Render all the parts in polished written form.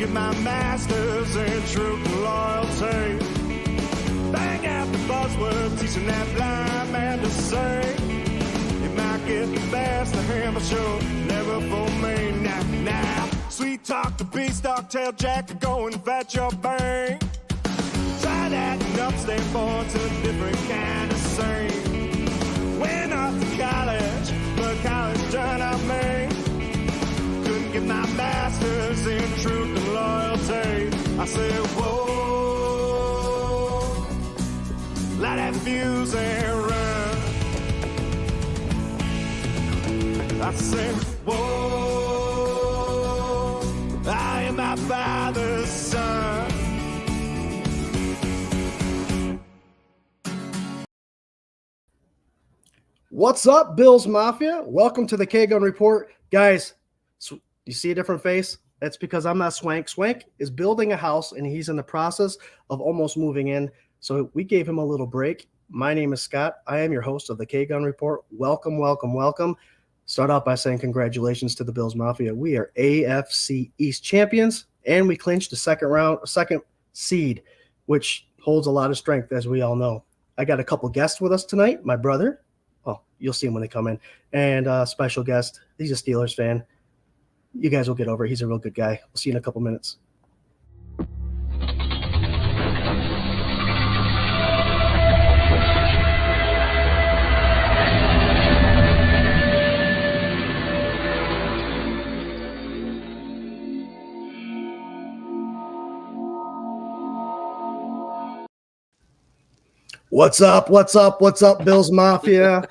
get my master's in truth and loyalty. Bang out the buzzword, teaching that blind man to say. You might get the best of him, but sure, never for me. Now, sweet talk, the beast, dog tail jack, go and fetch your bang. Try that and up, stand forward to a different kind of scene. Went off to college, but college turned out me. Couldn't get my master's in truth and loyalty. I said, whoa, light that fuse and run. I said, whoa, I am my father's son. What's up, Bills Mafia? Welcome to the K-Gun Report. Guys, you see a different face? That's because I'm not Swank. Swank is building a house, and he's in the process of almost moving in. So we gave him a little break. My name is Scott. I am your host of the K-Gun Report. Welcome, welcome, welcome. Start out by saying congratulations to the Bills Mafia. We are AFC East champions, and we clinched the second seed, which holds a lot of strength, as we all know. I got a couple guests with us tonight. My brother. Oh, you'll see him when they come in. And special guest. He's a Steelers fan. You guys will get over it. He's a real good guy. We'll see you in a couple minutes. What's up? What's up? What's up, Bills Mafia?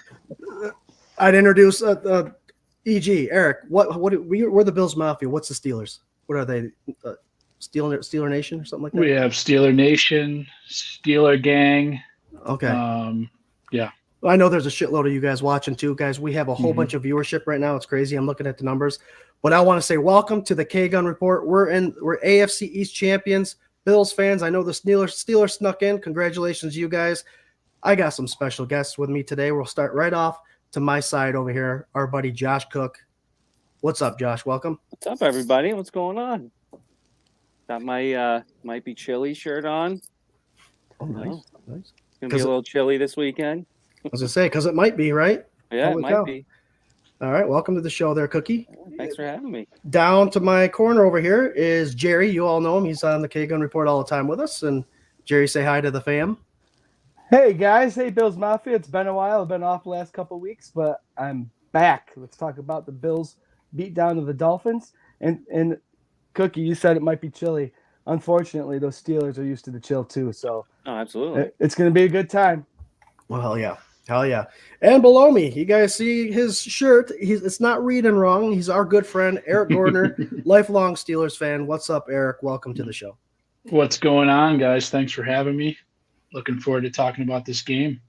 I'd introduce EG, Eric. We're the Bills Mafia. What's the Steelers? What are they? Steeler Nation or something like that? We have Steeler Nation, Steeler Gang. Okay. Yeah. Well, I know there's a shitload of you guys watching too, guys. We have a whole bunch of viewership right now. It's crazy. I'm looking at the numbers. But I want to say welcome to the K-Gun Report. We're AFC East champions. Bills fans, I know the Steelers snuck in. Congratulations, you guys. I got some special guests with me today. We'll start right off to my side over here, our buddy Josh Cook. What's up, Josh? Welcome. What's up, everybody? What's going on? Got my might be chilly shirt on. Oh, nice. Nice. It's going to be a little chilly this weekend. I was going to say, because it might be, right? Yeah, it might be. All right, welcome to the show there, Cookie. Thanks for having me. Down to my corner over here is Jerry. You all know him. He's on the K-Gun Report all the time with us. And Jerry, say hi to the fam. Hey, guys. Hey, Bills Mafia. It's been a while. I've been off the last couple of weeks, but I'm back. Let's talk about the Bills beat down of the Dolphins. And Cookie, you said it might be chilly. Unfortunately, those Steelers are used to the chill, too. So absolutely. It's going to be a good time. Well, hell yeah. Hell yeah. And below me, you guys see his shirt. It's not reading wrong. He's our good friend, Eric Gordner, lifelong Steelers fan. What's up, Eric? Welcome to the show. What's going on, guys? Thanks for having me. Looking forward to talking about this game.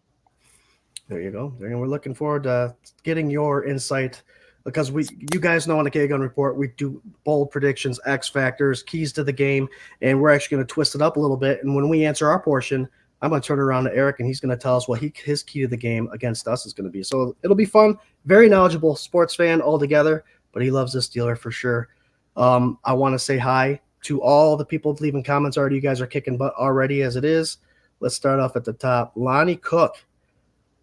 There you go. And we're looking forward to getting your insight because you guys know on the K-Gun Report, we do bold predictions, X factors, keys to the game, and we're actually going to twist it up a little bit. And when we answer our portion, I'm going to turn it around to Eric, and he's going to tell us what his key to the game against us is going to be. So it'll be fun. Very knowledgeable sports fan altogether, but he loves this Steeler for sure. I want to say hi to all the people leaving comments already. You guys are kicking butt already as it is. Let's start off at the top. Lonnie Cook.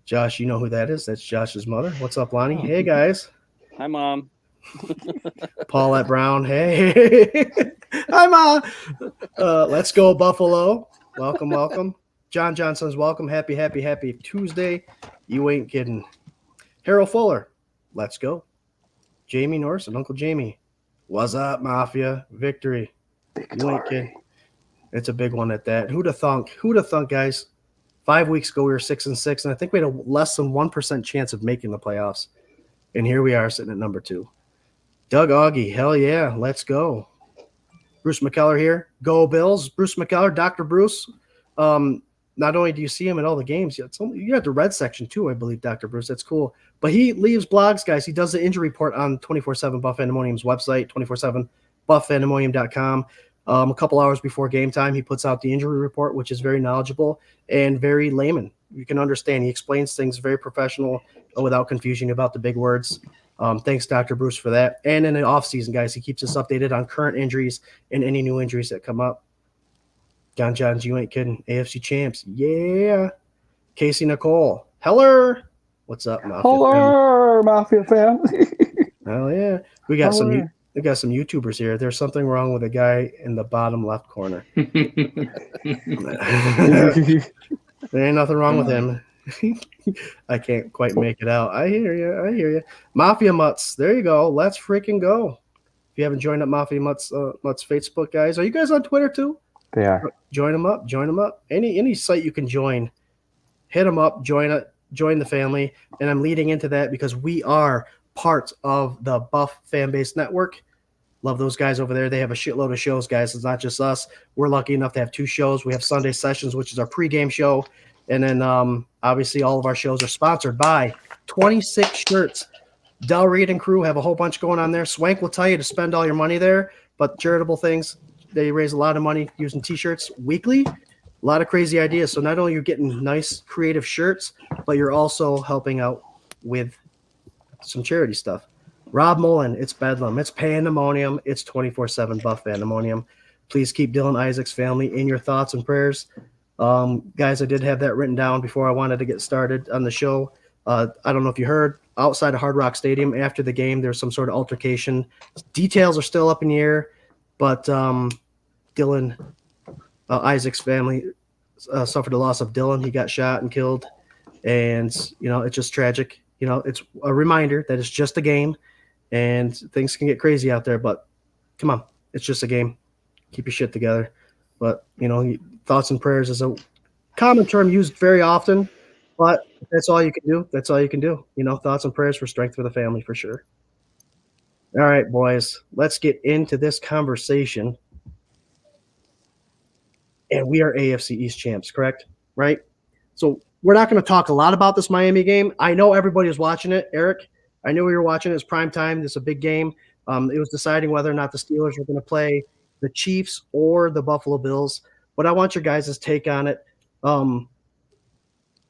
Josh, you know who that is. That's Josh's mother. What's up, Lonnie? Hey, guys. Hi, Mom. Paulette Brown. Hey. Hi, Mom. Let's go, Buffalo. Welcome, welcome. John Johnson's welcome. Happy Tuesday. You ain't kidding. Harold Fuller. Let's go. Jamie Norris and Uncle Jamie. What's up, Mafia? Victory. You ain't kidding. It's a big one at that. Who'd have thunk? Guys? 5 weeks ago, we were 6-6, and I think we had a less than 1% chance of making the playoffs. And here we are sitting at number 2. Doug Augie. Hell yeah. Let's go. Bruce McKellar here. Go Bills. Bruce McKellar, Dr. Bruce. Not only do you see him in all the games, you have the red section too, I believe, Dr. Bruce. That's cool. But he leaves blogs, guys. He does the injury report on 24/7 Buff Pandemonium's website, 24/7buffpandemonium.com. A couple hours before game time, he puts out the injury report, which is very knowledgeable and very layman. You can understand. He explains things very professional without confusing about the big words. Thanks, Dr. Bruce, for that. And in the offseason, guys, he keeps us updated on current injuries and any new injuries that come up. John Johns, you ain't kidding. AFC champs. Yeah. Casey Nicole. Heller. What's up, Mafia fam? Hello, Mafia fam. Hell yeah. We got some Hello. YouTubers here. There's something wrong with the guy in the bottom left corner. There ain't nothing wrong with him. I can't quite make it out. I hear you. Mafia Mutts. There you go. Let's freaking go. If you haven't joined up Mafia Mutts Facebook, guys, are you guys on Twitter too? They are. Join them up. Any site you can join, hit them up. Join the family. And I'm leading into that because we are part of the Buff Fan Base Network. Love those guys over there. They have a shitload of shows, guys. It's not just us. We're lucky enough to have 2 shows. We have Sunday Sessions, which is our pregame show. And then obviously all of our shows are sponsored by 26 shirts. Del Reed and crew have a whole bunch going on there. Swank will tell you to spend all your money there, but charitable things, they raise a lot of money using T-shirts weekly. A lot of crazy ideas. So not only are you getting nice creative shirts, but you're also helping out with some charity stuff. Rob Mullen, it's Bedlam, it's Pandemonium, it's 24/7 Buff Pandemonium. Please keep Dylan Isaac's family in your thoughts and prayers. Guys, I did have that written down before I wanted to get started on the show. I don't know if you heard, outside of Hard Rock Stadium after the game, there's some sort of altercation. Details are still up in the air, but Dylan Isaac's family suffered the loss of Dylan. He got shot and killed, and it's just tragic. It's a reminder that it's just a game, and things can get crazy out there. But come on, it's just a game. Keep your shit together. But thoughts and prayers is a common term used very often, but that's all you can do. That's all you can do. Thoughts and prayers for strength for the family for sure. All right, boys, let's get into this conversation. And we are AFC East champs, correct? Right? So we're not going to talk a lot about this Miami game. I know everybody is watching it. Eric, I knew we were watching it. It's prime time. It's a big game. It was deciding whether or not the Steelers were going to play the Chiefs or the Buffalo Bills. But I want your guys' take on it.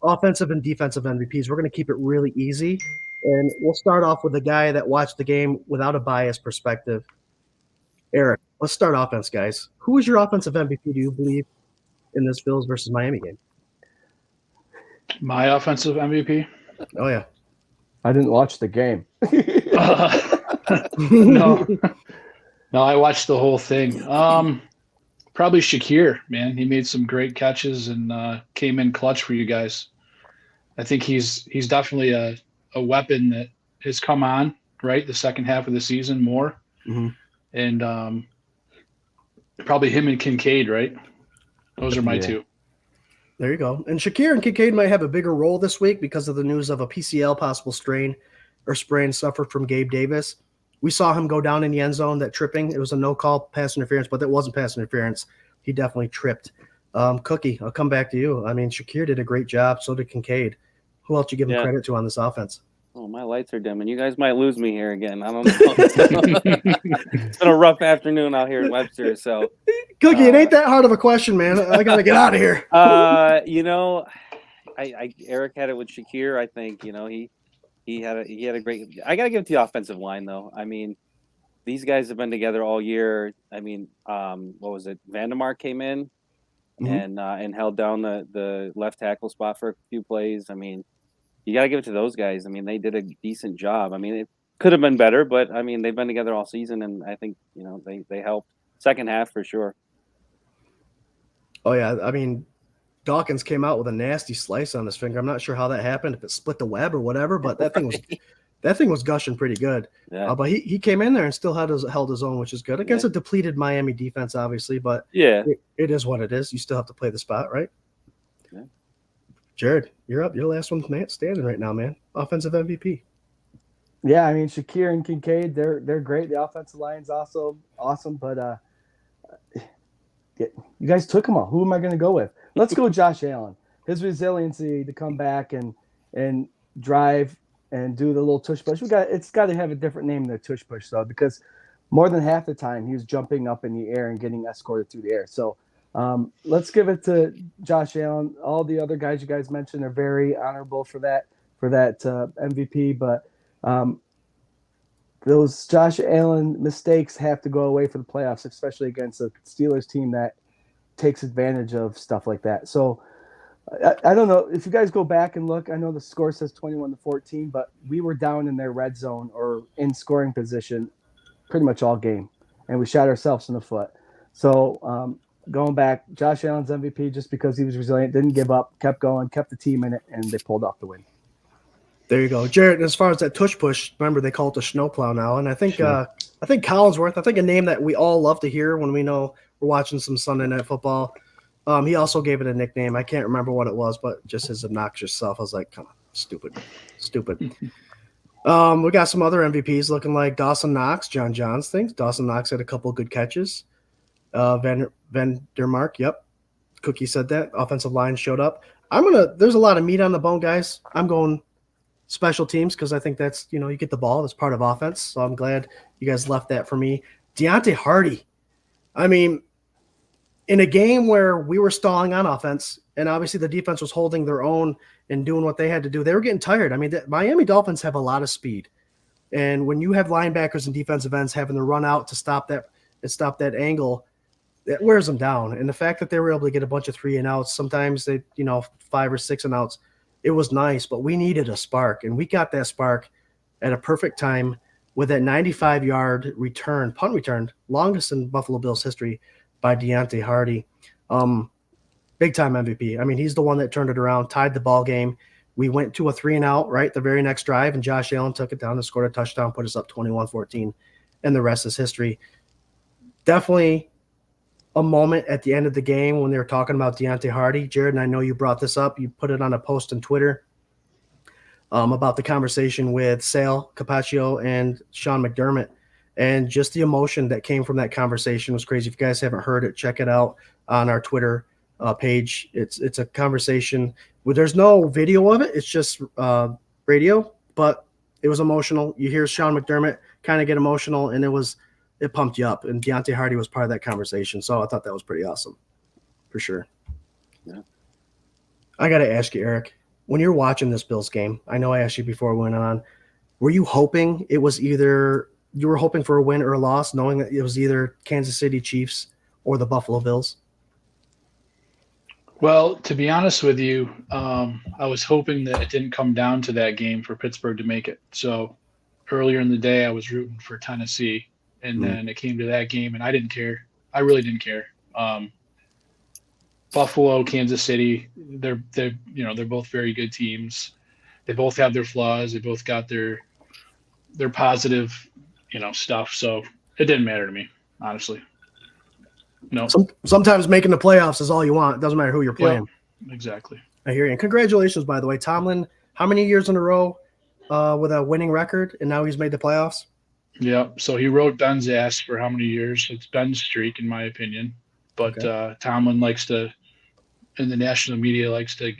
Offensive and defensive MVPs. We're going to keep it really easy. And we'll start off with the guy that watched the game without a biased perspective. Eric, let's start offense, guys. Who is your offensive MVP, do you believe, in this Bills versus Miami game? My offensive MVP? Oh, yeah. I didn't watch the game. No, I watched the whole thing. Probably Shakir, man. He made some great catches and came in clutch for you guys. I think he's definitely a weapon that has come on, right, the second half of the season more. Mm-hmm. And probably him and Kincaid, right? Those are my 2. There you go. And Shakir and Kincaid might have a bigger role this week because of the news of a PCL possible sprain suffered from Gabe Davis. We saw him go down in the end zone, that tripping. It was a no-call pass interference, but that wasn't pass interference. He definitely tripped. Cookie, I'll come back to you. I mean, Shakir did a great job. So did Kincaid. Who else you giving credit to on this offense? Oh, my lights are dim, and you guys might lose me here again. I don't know. It's been a rough afternoon out here in Webster. So, Cookie, it ain't that hard of a question, man. I got to get out of here. Eric had it with Shakir. I think he had a great. I got to give it to the offensive line, though. I mean, these guys have been together all year. I mean, what was it? Vandermark came in and held down the left tackle spot for a few plays. I mean, you got to give it to those guys. I mean, they did a decent job. I mean, it could have been better, but I mean, they've been together all season, and I think they helped. Second half for sure. Oh yeah, I mean, Dawkins came out with a nasty slice on his finger. I'm not sure how that happened, if it split the web or whatever, but that thing was gushing pretty good. Yeah. But he came in there and still held his own, which is good against a depleted Miami defense, obviously. But it is what it is. You still have to play the spot, right? Yeah. Jarrod, you're up. You're the last one standing right now, man. Offensive MVP. Yeah, I mean, Shakir and Kincaid, they're great. The offensive line's also awesome, but you guys took them all. Who am I going to go with? Let's go Josh Allen. His resiliency to come back and drive and do the little tush push. It's got to have a different name than a tush push, though, because more than half the time he was jumping up in the air and getting escorted through the air. So let's give it to Josh Allen. All the other guys you guys mentioned are very honorable for that MVP. But those Josh Allen mistakes have to go away for the playoffs, especially against a Steelers team that takes advantage of stuff like that. So I don't know if you guys go back and look. I know the score says 21-14, but we were down in their red zone or in scoring position pretty much all game, and we shot ourselves in the foot. So going back, Josh Allen's MVP just because he was resilient, didn't give up, kept going, kept the team in it, and they pulled off the win. There you go, Jarrod. As far as that tush push, remember they call it the snowplow now, and I think Collinsworth, I think a name that we all love to hear when we know we're watching some Sunday Night Football. He also gave it a nickname. I can't remember what it was, but just his obnoxious self. I was like, come on, stupid. We got some other MVPs looking like Dawson Knox, John Johns thinks. Dawson Knox had a couple of good catches. Van der Mark, yep. Cookie said that. Offensive line showed up. There's a lot of meat on the bone, guys. I'm going special teams because I think that's, you get the ball. That's part of offense. So I'm glad you guys left that for me. Deontay Hardy. I mean, in a game where we were stalling on offense, and obviously the defense was holding their own and doing what they had to do, they were getting tired. I mean, the Miami Dolphins have a lot of speed. And when you have linebackers and defensive ends having to run out to stop that angle, that wears them down. And the fact that they were able to get a bunch of 3-and-outs, sometimes they, 5 or 6-and-outs, it was nice, but we needed a spark. And we got that spark at a perfect time with that 95-yard punt return, longest in Buffalo Bills history, by Deontay Hardy. Big-time MVP. I mean, he's the one that turned it around, tied the ball game. We went to a 3-and-out, right, the very next drive, and Josh Allen took it down and scored a touchdown, put us up 21-14, and the rest is history. Definitely a moment at the end of the game when they were talking about Deontay Hardy. Jarrod, and I know you brought this up. You put it on a post on Twitter about the conversation with Sale Capaccio and Sean McDermott. And just the emotion that came from that conversation was crazy. If you guys haven't heard it, check it out on our Twitter page. It's a conversation where there's no video of it. It's just radio, but it was emotional. You hear Sean McDermott kind of get emotional, and it pumped you up. And Deontay Hardy was part of that conversation. So I thought that was pretty awesome for sure. Yeah. I got to ask you, Eric, when you're watching this Bills game, I know I asked you before we went on, were you hoping it was either – you were hoping for a win or a loss, knowing that it was either Kansas City Chiefs or the Buffalo Bills? Well, to be honest with you, I was hoping that it didn't come down to that game for Pittsburgh to make it. So earlier in the day, I was rooting for Tennessee, and then it came to that game, and I didn't care. I really didn't care. Buffalo, Kansas City, they're both very good teams. They both have their flaws. They both got their positive stuff. So it didn't matter to me, honestly. No. Sometimes making the playoffs is all you want. It doesn't matter who you're playing. Yeah, exactly. I hear you. And congratulations, by the way. Tomlin, how many years in a row with a winning record, and now he's made the playoffs? Yeah. So he rode Ben's ass for how many years? It's Ben's streak, in my opinion. But Tomlin likes to, and the national media likes to,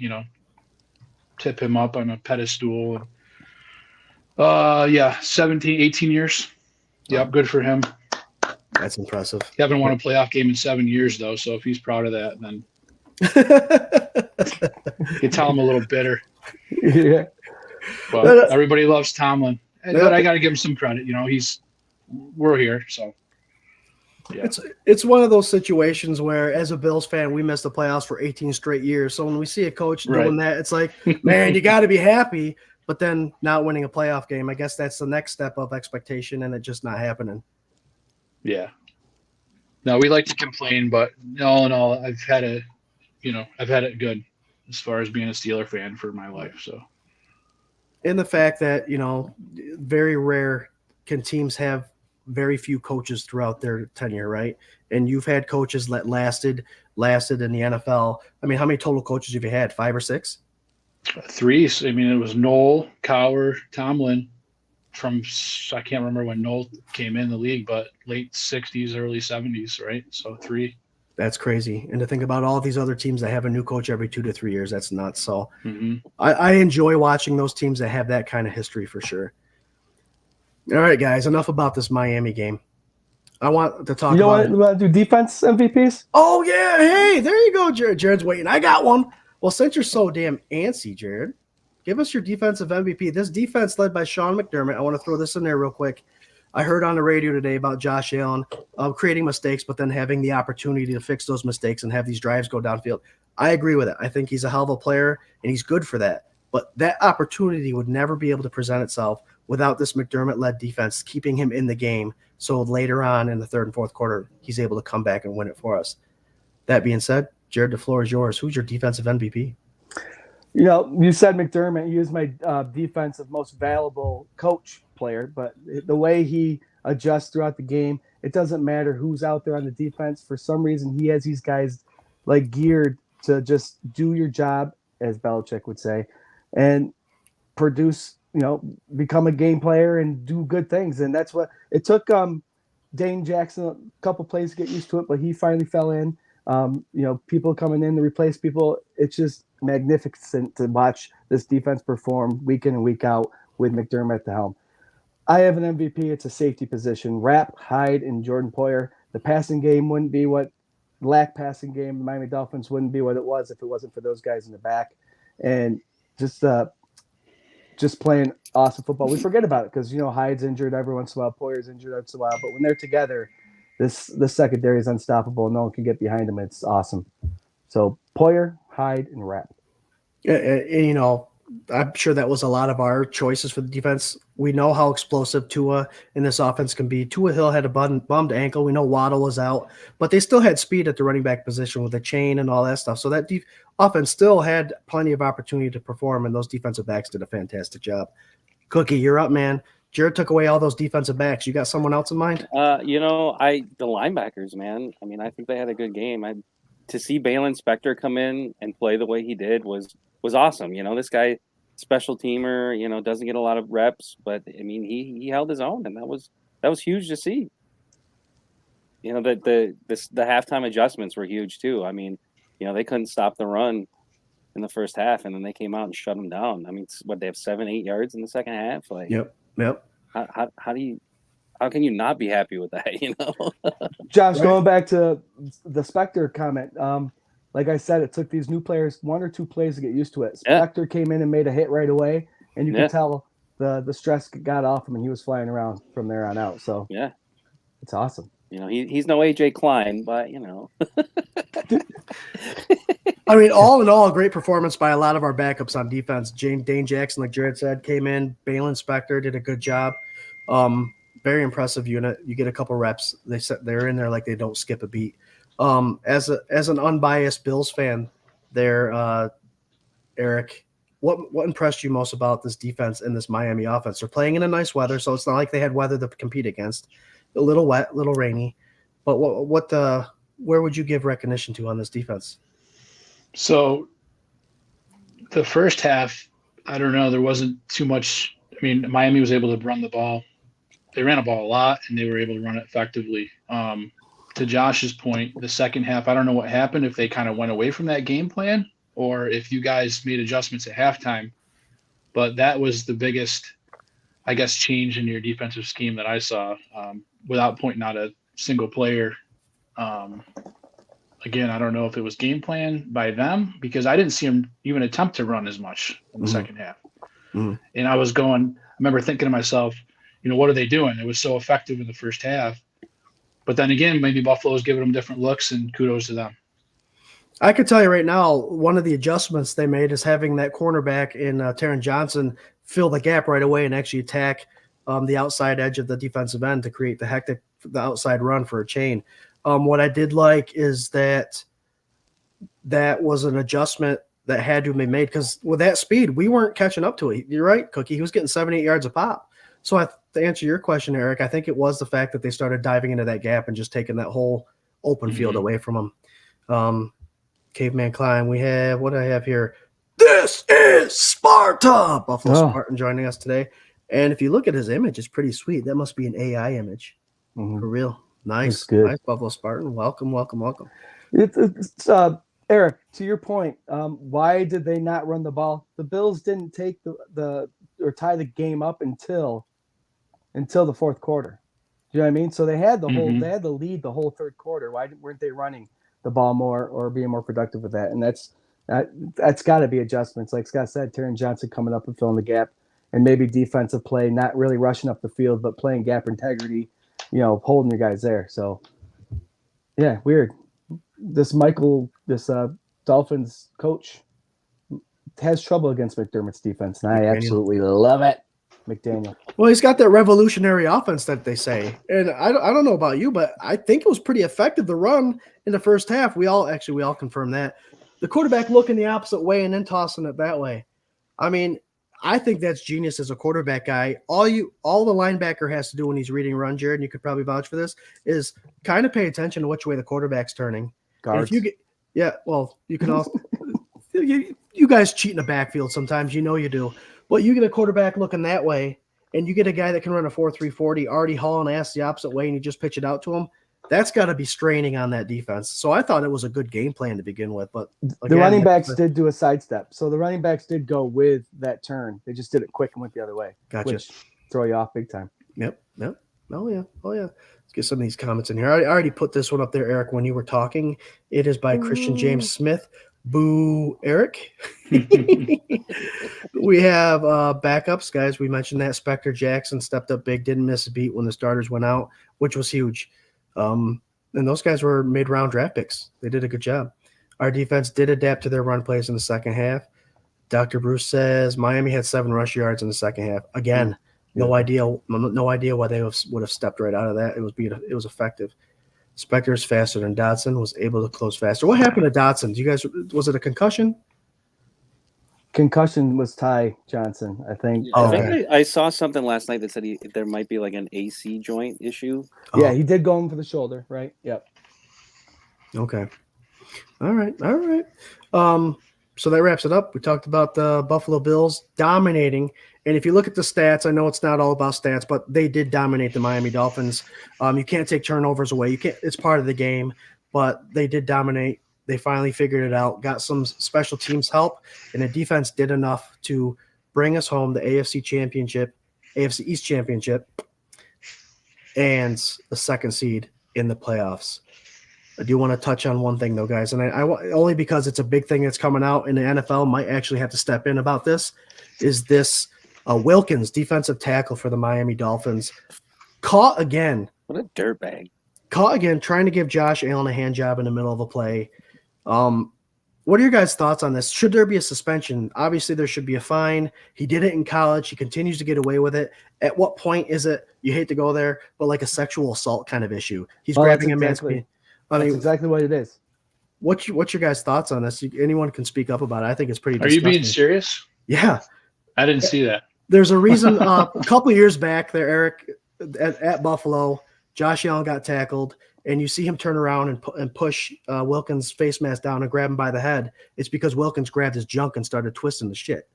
tip him up on a pedestal. 17, 18 years. Yep, good for him. That's impressive. He haven't won a playoff game in 7 years, though, so if he's proud of that, then you can tell him a little bitter. Yeah. But everybody loves Tomlin. But I got to give him some credit. We're here, so. Yeah. It's one of those situations where, as a Bills fan, we missed the playoffs for 18 straight years. So when we see a coach doing that, it's like, man, you got to be happy. But then not winning a playoff game, I guess that's the next step of expectation, and it just not happening. Yeah. No, we like to complain, but all in all, I've had it good as far as being a Steeler fan for my life. So. And the fact that, very rare can teams have very few coaches throughout their tenure, right? And you've had coaches that lasted in the NFL. I mean, how many total coaches have you had? 5 or 6? 3. I mean, it was Noel, Cowher, Tomlin I can't remember when Noel came in the league, but late 60s, early 70s, right? So 3. That's crazy. And to think about all these other teams that have a new coach every 2 to 3 years, that's nuts. So I enjoy watching those teams that have that kind of history for sure. All right, guys, enough about this Miami game. I want to talk about You want to do defense MVPs? Oh, yeah. Hey, there you go, Jarrod. Jared's waiting. I got one. Well, since you're so damn antsy, Jarrod, give us your defensive MVP. This defense led by Sean McDermott. I want to throw this in there real quick. I heard on the radio today about Josh Allen creating mistakes, but then having the opportunity to fix those mistakes and have these drives go downfield. I agree with it. I think he's a hell of a player, and he's good for that. But that opportunity would never be able to present itself without this McDermott-led defense keeping him in the game. So later on in the third and fourth quarter, he's able to come back and win it for us. That being said, Jarrod, the floor is yours. Who's your defensive MVP? You said McDermott. He was my defensive most valuable coach player, but the way he adjusts throughout the game, it doesn't matter who's out there on the defense. For some reason, he has these guys like geared to just do your job, as Belichick would say, and produce, become a game player and do good things. And that's what it took Dane Jackson a couple plays to get used to it, but he finally fell in. People coming in to replace people. It's just magnificent to watch this defense perform week in and week out with McDermott at the helm. I have an MVP. It's a safety position. Rapp, Hyde, and Jordan Poyer. The passing game wouldn't be what passing game. The Miami Dolphins wouldn't be what it was if it wasn't for those guys in the back. And just playing awesome football. We forget about it because Hyde's injured every once in a while, Poyer's injured every once in a while. But when they're together, this secondary is unstoppable. No one can get behind them. It's awesome. So Poyer, Hyde, and Rapp. I'm sure that was a lot of our choices for the defense. We know how explosive Tua in this offense can be. Tua Hill had a bummed ankle. We know Waddle was out, but they still had speed at the running back position with the chain and all that stuff. So that offense still had plenty of opportunity to perform, and those defensive backs did a fantastic job. Cookie, you're up, man. Jarrod took away all those defensive backs. You got someone else in mind? The linebackers, man. I mean, I think they had a good game. To see Balen Spector come in and play the way he did was awesome. This guy, special teamer, doesn't get a lot of reps, but I mean, he held his own, and that was huge to see. The halftime adjustments were huge too. I mean, they couldn't stop the run in the first half, and then they came out and shut them down. I mean, they have 7-8 yards in the second half. Like, yep. How can you not be happy with that? Josh, going back to the Spector comment, like I said, it took these new players 1 or 2 plays to get used to it. Spector came in and made a hit right away, and you could tell the stress got off him, and he was flying around from there on out. So it's awesome. He's no AJ Klein, but I mean, all in all, a great performance by a lot of our backups on defense. Dane Jackson, like Jarrod said, came in. Balen Spector did a good job. Very impressive unit. You get a couple reps. They're in there like they don't skip a beat. As an unbiased Bills fan, there, Eric, what impressed you most about this defense and this Miami offense? They're playing in a nice weather, so it's not like they had weather to compete against. A little wet, a little rainy, but where would you give recognition to on this defense? So the first half, I don't know, there wasn't too much. I mean, Miami was able to run the ball. They ran the ball a lot, and they were able to run it effectively. To Josh's point, the second half, I don't know what happened, if they kind of went away from that game plan or if you guys made adjustments at halftime. But that was the biggest, I guess, change in your defensive scheme that I saw, without pointing out a single player. Again, I don't know if it was game plan by them, because I didn't see them even attempt to run as much in the second half. And I remember thinking to myself, what are they doing? It was so effective in the first half. But then again, maybe Buffalo's giving them different looks, and kudos to them. I could tell you right now, one of the adjustments they made is having that cornerback in Taron Johnson fill the gap right away and actually attack the outside edge of the defensive end to create the outside run for a chain. What I did like is that was an adjustment that had to be made, because with that speed, we weren't catching up to it. You're right, Cookie. He was getting 7-8 yards a pop. So to answer your question, Eric, I think it was the fact that they started diving into that gap and just taking that whole open field away from them. Caveman Klein, what do I have here? This is Sparta! Buffalo Spartan joining us today. And if you look at his image, it's pretty sweet. That must be an AI image. For real. Nice. Nice, Buffalo Spartan. Welcome. It's Eric, to your point, why did they not run the ball? The Bills didn't take or tie the game up until the fourth quarter. Do you know what I mean? So they had the lead the whole third quarter. Why weren't they running the ball more or being more productive with that? And that's got to be adjustments. Like Scott said, Taron Johnson coming up and filling the gap. and maybe defensive play, not really rushing up the field, but playing gap integrity, holding your guys there. So, yeah, weird. This Dolphins coach has trouble against McDermott's defense, and I absolutely love it. McDaniel. Well, he's got that revolutionary offense that they say, and I don't know about you, but I think it was pretty effective. The run in the first half, we all confirmed that. The quarterback looking the opposite way and then tossing it that way. I mean, I think that's genius as a quarterback guy. All the linebacker has to do when he's reading run, Jarrod, and you could probably vouch for this, is kind of pay attention to which way the quarterback's turning. Guards. If you you can also you guys cheat in the backfield sometimes, you do. But you get a quarterback looking that way, and you get a guy that can run a 4.340 already hauling ass the opposite way, and you just pitch it out to him. That's got to be straining on that defense. So I thought it was a good game plan to begin with. But again, the running backs did do a sidestep. So the running backs did go with that turn. They just did it quick and went the other way. Gotcha. Which throw you off big time. Yep. Oh, yeah. Let's get some of these comments in here. I already put this one up there, Eric, when you were talking. It is by Christian James Smith. Boo, Eric. We have backups, guys. We mentioned that Spectre Jackson stepped up big, didn't miss a beat when the starters went out, which was huge. And those guys were mid-round draft picks. They did a good job. Our defense did adapt to their run plays in the second half. Dr. Bruce says Miami had 7 rush yards in the second half. Again, no idea why they would have stepped right out of that. It was effective. Spectre is faster than Dotson, was able to close faster. What happened to Dotson? Was it a concussion? Concussion was Ty Johnson, I think. I saw something last night that said there might be like an AC joint issue. Yeah, he did go in for the shoulder, right? Yep. Okay. All right. So that wraps it up. We talked about the Buffalo Bills dominating. And if you look at the stats, I know it's not all about stats, but they did dominate the Miami Dolphins. You can't take turnovers away. It's part of the game, but they did dominate. They finally figured it out, got some special teams help, and the defense did enough to bring us home the AFC East Championship, and the second seed in the playoffs. I do want to touch on one thing, though, guys, and I only because it's a big thing that's coming out, and the NFL might actually have to step in about this, is this Wilkins, defensive tackle for the Miami Dolphins, caught again. What a dirtbag. Caught again, trying to give Josh Allen a hand job in the middle of a play. What are your guys' thoughts on this? Should there be a suspension? Obviously, there should be a fine. He did it in college. He continues to get away with it. At what point is it, you hate to go there, but like a sexual assault kind of issue? He's grabbing a man's feet. That's exactly what it is. What's your guys' thoughts on this? Anyone can speak up about it. I think it's pretty disgusting. Are you being serious? Yeah. I didn't see that. There's a reason. A couple of years back there, Eric, at Buffalo, Josh Allen got tackled, and you see him turn around and push Wilkins' face mask down and grab him by the head. It's because Wilkins grabbed his junk and started twisting the shit.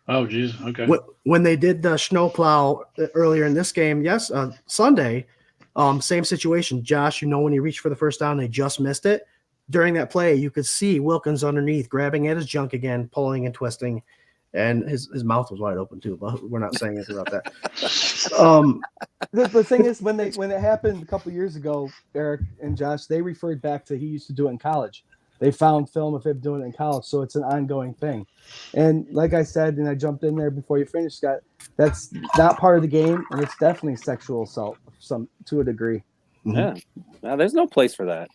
Oh, geez. Okay. When they did the snowplow earlier in this game, Sunday, same situation. Josh, when he reached for the first down, they just missed it. During that play, you could see Wilkins underneath grabbing at his junk again, pulling and twisting. And his mouth was wide open too, but we're not saying anything about that. The thing is, when it happened a couple years ago, Eric and Josh, they referred back to he used to do it in college. They found film of him doing it in college, so it's an ongoing thing. And like I said, and I jumped in there before you finished, Scott, that's not part of the game, and it's definitely sexual assault to a degree. Yeah, no, there's no place for that.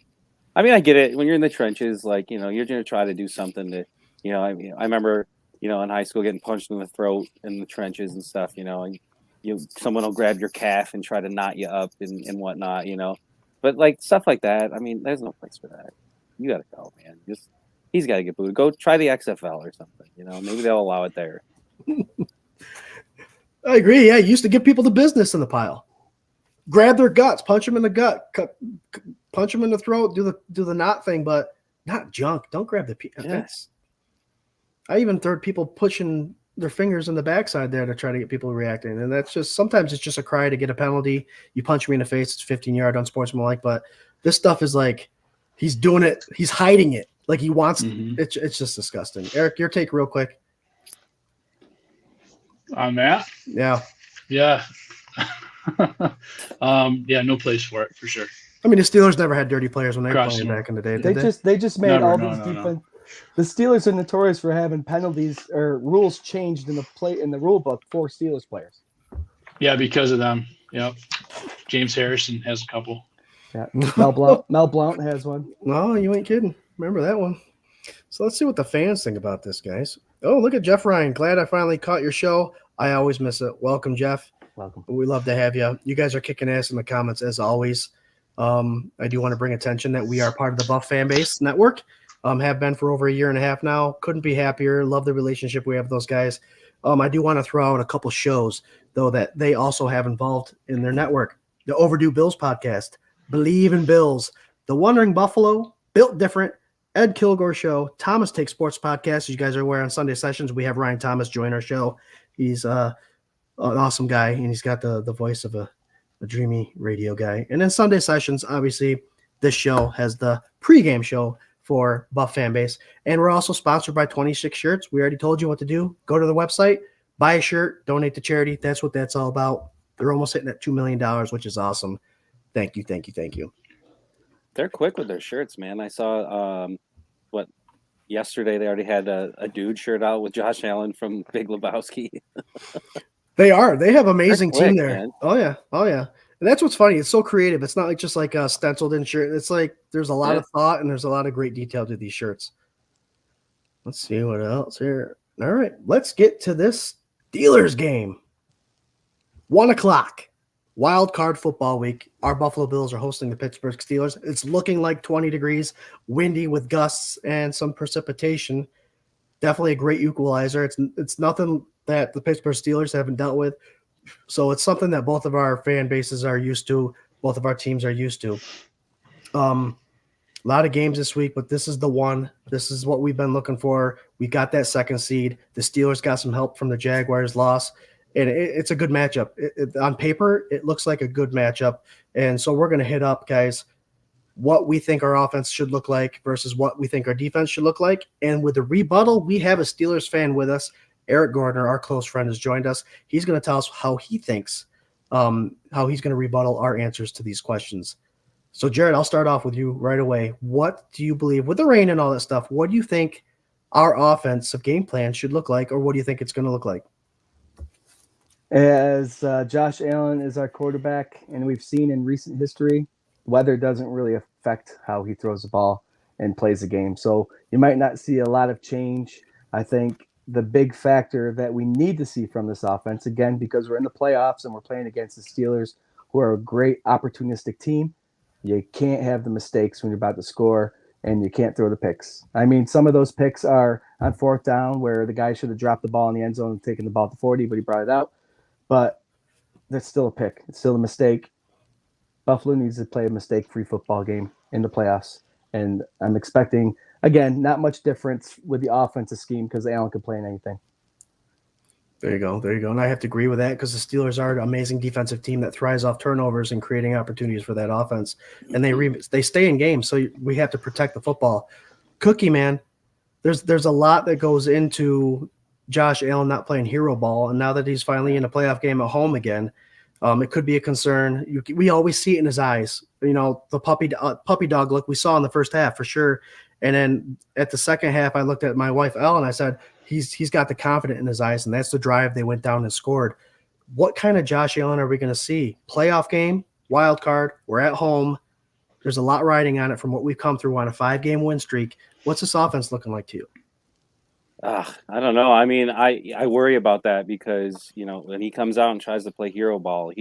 I mean, I get it. When you're in the trenches, you're going to try to do something to, I remember, in high school getting punched in the throat in the trenches and stuff, and someone will grab your calf and try to knot you up and whatnot, but stuff like that. I mean, there's no place for that. You got to go, man. He's got to get booted. Go try the XFL or something, maybe they'll allow it there. I agree. Yeah. You used to give people the business in the pile, grab their guts, punch them in the gut, punch them in the throat, do the knot thing, but not junk. Don't grab the yes. I even heard people pushing their fingers in the backside there to try to get people reacting. And that's sometimes it's just a cry to get a penalty. You punch me in the face, it's 15-yard unsportsmanlike. But this stuff is like he's doing it. He's hiding it. Like he wants it. It's just disgusting. Eric, your take real quick. On that? Yeah. Yeah. No place for it, for sure. I mean, the Steelers never had dirty players when they were playing back in the day. They just made The Steelers are notorious for having penalties or rules changed in the rule book for Steelers players. Yeah, because of them. Yep. James Harrison has a couple. Yeah, Mel Blount has one. No, you ain't kidding. Remember that one. So let's see what the fans think about this, guys. Oh, look at Jeff Ryan. Glad I finally caught your show. I always miss it. Welcome, Jeff. Welcome. We love to have you. You guys are kicking ass in the comments as always. I do want to bring attention that we are part of the Buff Fan Base Network. Have been for over a year and a half now. Couldn't be happier. Love the relationship we have with those guys. I do want to throw out a couple shows, though, that they also have involved in their network. The Overdue Bills podcast, Believe in Bills, The Wandering Buffalo, Built Different, Ed Kilgore Show, Thomas Takes Sports Podcast. As you guys are aware, on Sunday sessions, we have Ryan Thomas join our show. He's an awesome guy, and he's got the voice of a dreamy radio guy. And then Sunday sessions, obviously, this show has the pregame show for Buff Fan Base. And we're also sponsored by 26 Shirts. We already told you what to do. Go to the website, buy a shirt, donate to charity. That's what that's all about. They're almost hitting at $2 million, which is awesome. Thank you, thank you, thank you. They're quick with their shirts, man. I saw yesterday they already had a dude shirt out with Josh Allen from Big Lebowski. They have amazing They're quick, team there. man. Oh yeah. And that's what's funny. It's so creative. It's not like just like a stenciled in shirt. It's like there's a lot of thought and there's a lot of great detail to these shirts. Let's see what else here. All right, let's get to this Steelers game. 1:00. Wild card football week. Our Buffalo Bills are hosting the Pittsburgh Steelers. It's looking like 20 degrees, windy with gusts and some precipitation. Definitely a great equalizer. It's nothing that the Pittsburgh Steelers haven't dealt with. So it's something that both of our fan bases are used to. Both of our teams are used to. A lot of games this week, but this is the one. This is what we've been looking for. We got that second seed. The Steelers got some help from the Jaguars' loss. And it's a good matchup. On paper, it looks like a good matchup. And so we're going to hit up, guys, what we think our offense should look like versus what we think our defense should look like. And with the rebuttal, we have a Steelers fan with us. Eric Gardner, our close friend, has joined us. He's going to tell us how he thinks, how he's going to rebuttal our answers to these questions. So, Jarrod, I'll start off with you right away. What do you believe, with the rain and all that stuff, what do you think our offensive game plan should look like, or what do you think it's going to look like? As Josh Allen is our quarterback, and we've seen in recent history, weather doesn't really affect how he throws the ball and plays the game. So you might not see a lot of change. I think the big factor that we need to see from this offense, again, because we're in the playoffs and we're playing against the Steelers, who are a great opportunistic team, you can't have the mistakes when you're about to score, and you can't throw the picks. I mean, some of those picks are on fourth down where the guy should have dropped the ball in the end zone and taken the ball to 40, but he brought it out. But that's still a pick. It's still a mistake. Buffalo needs to play a mistake-free football game in the playoffs. And I'm expecting, again, not much difference with the offensive scheme because Allen can play in anything. There you go. And I have to agree with that because the Steelers are an amazing defensive team that thrives off turnovers and creating opportunities for that offense. And they stay in games, so we have to protect the football. Cookie, man, there's a lot that goes into Josh Allen not playing hero ball, and now that he's finally in a playoff game at home again, it could be a concern. We always see it in his eyes, the puppy dog look we saw in the first half for sure. And then at the second half, I looked at my wife Elle and I said, he's got the confidence in his eyes, and that's the drive they went down and scored. What kind of Josh Allen are we going to see? Playoff game, wild card, we're at home. There's a lot riding on it from what we've come through on a 5-game win streak. What's this offense looking like to you? I don't know. I mean, I worry about that because, when he comes out and tries to play hero ball,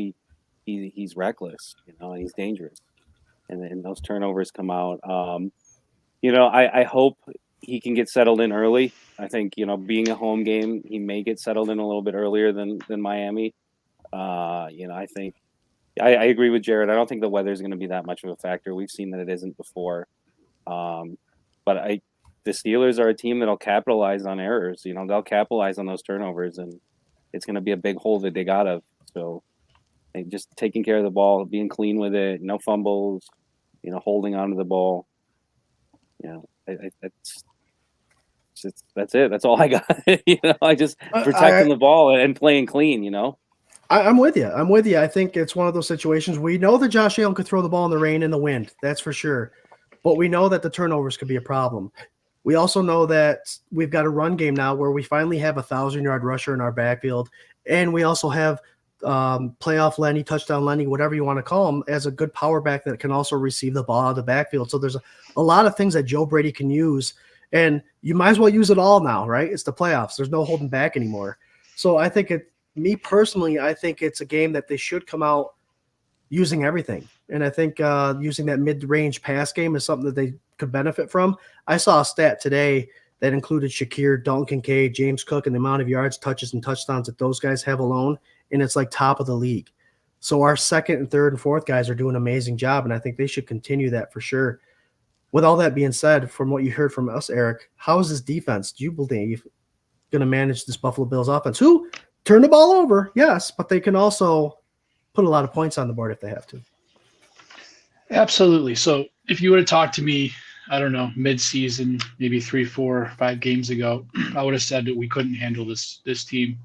he's reckless, and he's dangerous. And then those turnovers come out. I hope he can get settled in early. I think, being a home game, he may get settled in a little bit earlier than Miami. I think I agree with Jarrod. I don't think the weather is going to be that much of a factor. We've seen that it isn't before. But the Steelers are a team that'll capitalize on errors. They'll capitalize on those turnovers, and it's going to be a big hole to dig out of. So just taking care of the ball, being clean with it, no fumbles, holding onto the ball. That's it. That's all I got. I just protecting the ball and playing clean. I'm with you. I think it's one of those situations we know that Josh Allen could throw the ball in the rain and the wind. That's for sure. But we know that the turnovers could be a problem. We also know that we've got a run game now where we finally have a 1,000-yard rusher in our backfield, and we also have playoff Lenny, touchdown Lenny, whatever you want to call him, as a good power back that can also receive the ball out of the backfield. So there's a lot of things that Joe Brady can use, and you might as well use it all now, right? It's the playoffs. There's no holding back anymore. So I think me personally, I think it's a game that they should come out using everything. And I think using that mid-range pass game is something that they could benefit from. I saw a stat today that included Shakir, Dalton Kincaid, James Cook, and the amount of yards, touches, and touchdowns that those guys have alone, and it's like top of the league. So our second and third and fourth guys are doing an amazing job, and I think they should continue that for sure. With all that being said, from what you heard from us, Eric, how is this defense, do you believe, going to manage this Buffalo Bills offense, who turn the ball over, yes, but they can also put a lot of points on the board if they have to? Absolutely. So if you would have talked to me, I don't know, mid-season, maybe 3, 4, 5 games ago, I would have said that we couldn't handle this team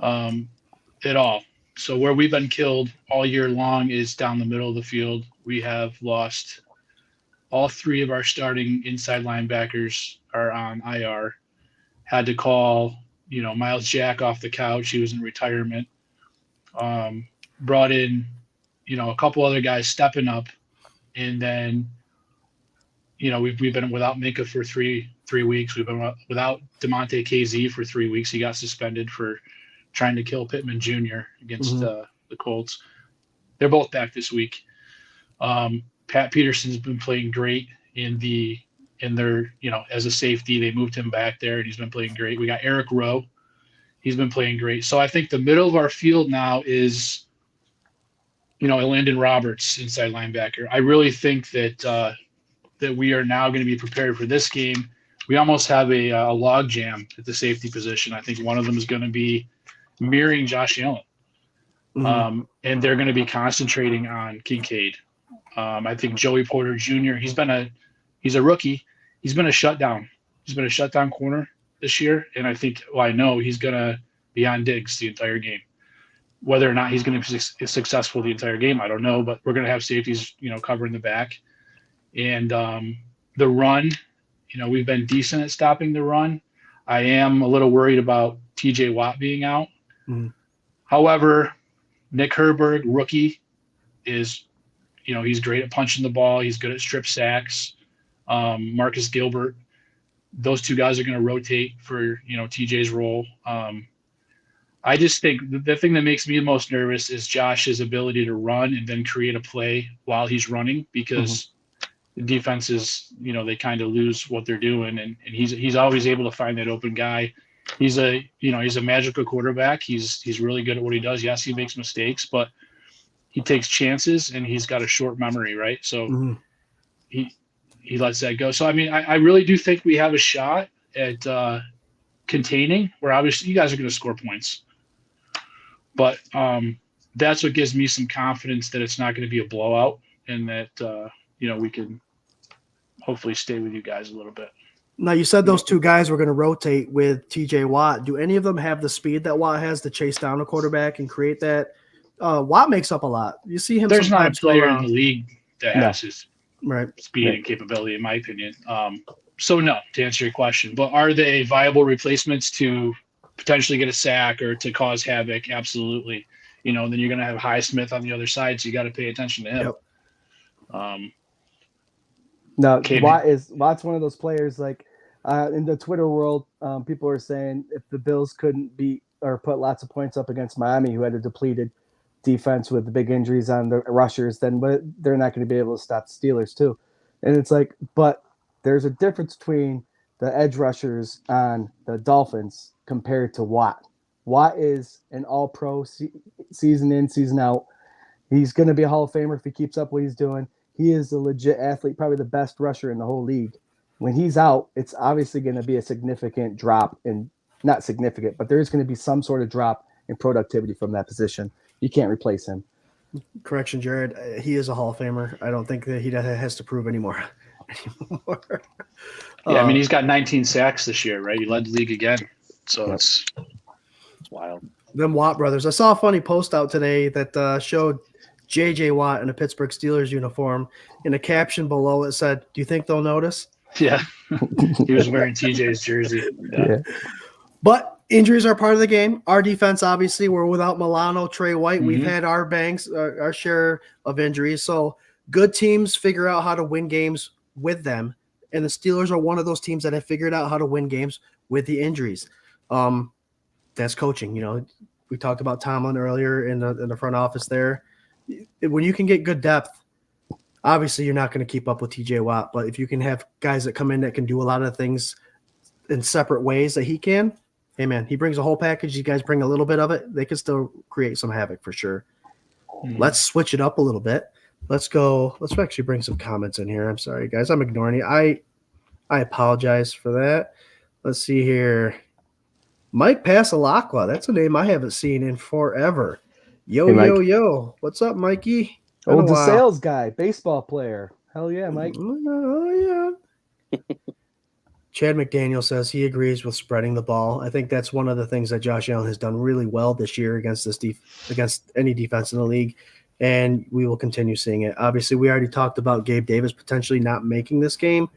at all. So where we've been killed all year long is down the middle of the field. We have lost all 3 of our starting inside linebackers are on IR. Had to call, Miles Jack off the couch. He was in retirement. Brought in, a couple other guys stepping up, and then, we've been without Minka for three weeks. We've been without DeMonte KZ for 3 weeks. He got suspended for trying to kill Pittman Jr. against the Colts. They're both back this week. Pat Peterson's been playing great in their, as a safety. They moved him back there, and he's been playing great. We got Eric Rowe. He's been playing great. So I think the middle of our field now is, Landon Roberts, inside linebacker. I really think that that we are now going to be prepared for this game. We almost have a log jam at the safety position. I think one of them is going to be mirroring Josh Allen. And they're going to be concentrating on Kincaid. I think Joey Porter Jr., he's a rookie. He's been a shutdown. He's been a shutdown corner this year. And I know he's going to be on Diggs the entire game. Whether or not he's going to be successful the entire game, I don't know. But we're going to have safeties, covering the back. And the run, we've been decent at stopping the run. I am a little worried about TJ Watt being out. However, Nick Herberg, rookie, is, he's great at punching the ball. He's good at strip sacks. Marcus Gilbert, those 2 guys are going to rotate for, TJ's role. I just think the thing that makes me the most nervous is Josh's ability to run and then create a play while he's running, because the defenses, they kind of lose what they're doing. And he's always able to find that open guy. He's a magical quarterback. He's really good at what he does. Yes, he makes mistakes, but he takes chances, and he's got a short memory, right? So he lets that go. So, I really do think we have a shot at containing, where obviously you guys are going to score points. But that's what gives me some confidence that it's not going to be a blowout, and that, we can hopefully stay with you guys a little bit. Now, you said those 2 guys were going to rotate with TJ Watt. Do any of them have the speed that Watt has to chase down a quarterback and create that? Watt makes up a lot. You see him. There's not a player in the league that has his speed and capability, in my opinion. So no, to answer your question, but are they viable replacements to potentially get a sack or to cause havoc? Absolutely. Then you're going to have Highsmith on the other side, so you got to pay attention to him. No, Watt's one of those players, like in the Twitter world, people are saying if the Bills couldn't beat or put lots of points up against Miami, who had a depleted defense with the big injuries on the rushers, then they're not going to be able to stop the Steelers too. And it's like, but there's a difference between the edge rushers on the Dolphins compared to Watt. Watt is an all-pro season in, season out. He's going to be a Hall of Famer if he keeps up what he's doing. He is a legit athlete, probably the best rusher in the whole league. When he's out, it's obviously going to be a significant drop, and not significant, but there is going to be some sort of drop in productivity from that position. You can't replace him. Correction, Jarrod. He is a Hall of Famer. I don't think that he has to prove anymore. Yeah, he's got 19 sacks this year, right? He led the league again. So it's wild. Them Watt brothers. I saw a funny post out today that showed J.J. Watt in a Pittsburgh Steelers uniform. In a caption below it said, "Do you think they'll notice?" Yeah. He was wearing TJ's jersey. Yeah. But injuries are part of the game. Our defense, obviously, we're without Milano, Trey White. We've Mhm. had our banks, our share of injuries. So good teams figure out how to win games with them. And the Steelers are one of those teams that have figured out how to win games with the injuries. That's coaching. You know, we talked about Tomlin earlier in the front office there. When you can get good depth, obviously you're not going to keep up with TJ Watt. But if you can have guys that come in that can do a lot of things in separate ways that he can, hey, man, he brings a whole package. You guys bring a little bit of it. They can still create some havoc for sure. Let's switch it up a little bit. Let's go. Let's actually bring some comments in here. I'm sorry, guys. I'm ignoring you. I apologize for that. Let's see here. Mike Pasalacqua. That's a name I haven't seen in forever. Yo, Hey, Mike. yo. What's up, Mikey? Oh, Been a the while. sales guy, baseball player. Hell yeah, Mike. Oh, yeah. Chad McDaniel says he agrees with spreading the ball. I think that's one of the things that Josh Allen has done really well this year against against any defense in the league, and we will continue seeing it. Obviously, we already talked about Gabe Davis potentially not making this game,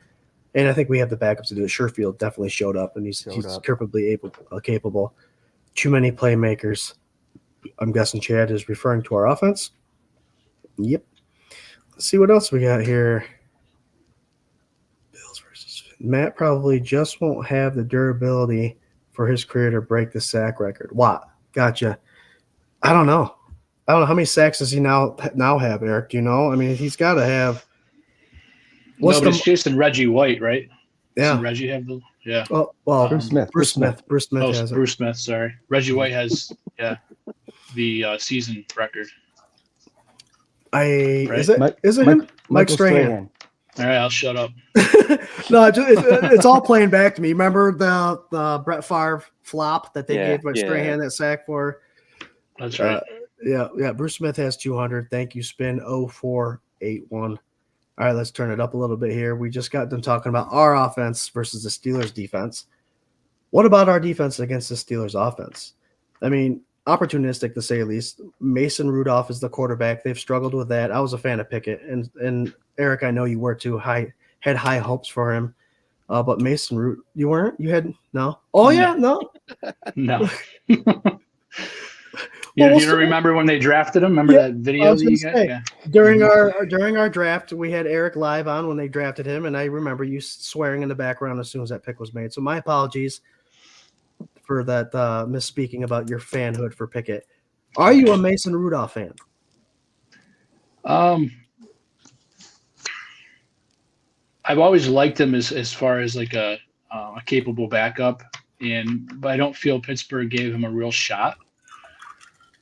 and I think we have the backups to do it. Sherfield definitely showed up, and he's capable. Too many playmakers. I'm guessing Chad is referring to our offense. Yep. Let's see what else we got here. Bills versus Matt probably just won't have the durability for his career to break the sack record. What? Gotcha. I don't know how many sacks does he now have, Eric? Do you know? I mean, he's got to have. It's Jason Reggie White, right? Yeah. Doesn't Reggie have the Well, Bruce Smith. Bruce Smith has it. Bruce Smith, sorry. Reggie White has the season record. Is it him? Mike Strahan. All right, I'll shut up. No, it's all playing back to me. Remember the Brett Favre flop that they gave Strahan that sack for? That's right. Yeah. Bruce Smith has 200. Thank you, Spin 0481. All right, let's turn it up a little bit here. We just got done talking about our offense versus the Steelers defense. What about our defense against the Steelers offense? I mean, opportunistic to say the least. Mason Rudolph is the quarterback. They've struggled with that. I was a fan of Pickett, and Eric, I know you were too. Had high hopes for him, but Mason you weren't. You had no. Oh yeah, no. No. You don't remember when they drafted him? Remember that video that you got? Yeah. During our draft, we had Eric live on when they drafted him, and I remember you swearing in the background as soon as that pick was made. So my apologies for that misspeaking about your fanhood for Pickett. Are you a Mason Rudolph fan? I've always liked him as far as like a capable backup, but I don't feel Pittsburgh gave him a real shot.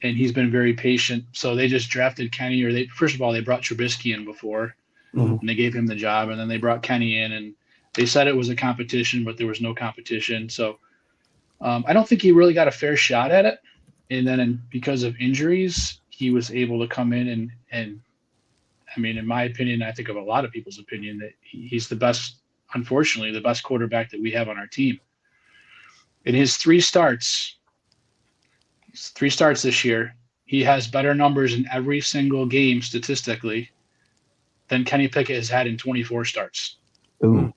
And he's been very patient. So they just drafted Kenny, or first of all, they brought Trubisky in before, and they gave him the job. And then they brought Kenny in, and they said it was a competition, but there was no competition. So I don't think he really got a fair shot at it. And then because of injuries, he was able to come in and I mean, in my opinion, I think of a lot of people's opinion, that he's the best, unfortunately, the best quarterback that we have on our team. In his three starts this year, he has better numbers in every single game statistically than Kenny Pickett has had in 24 starts. Ooh.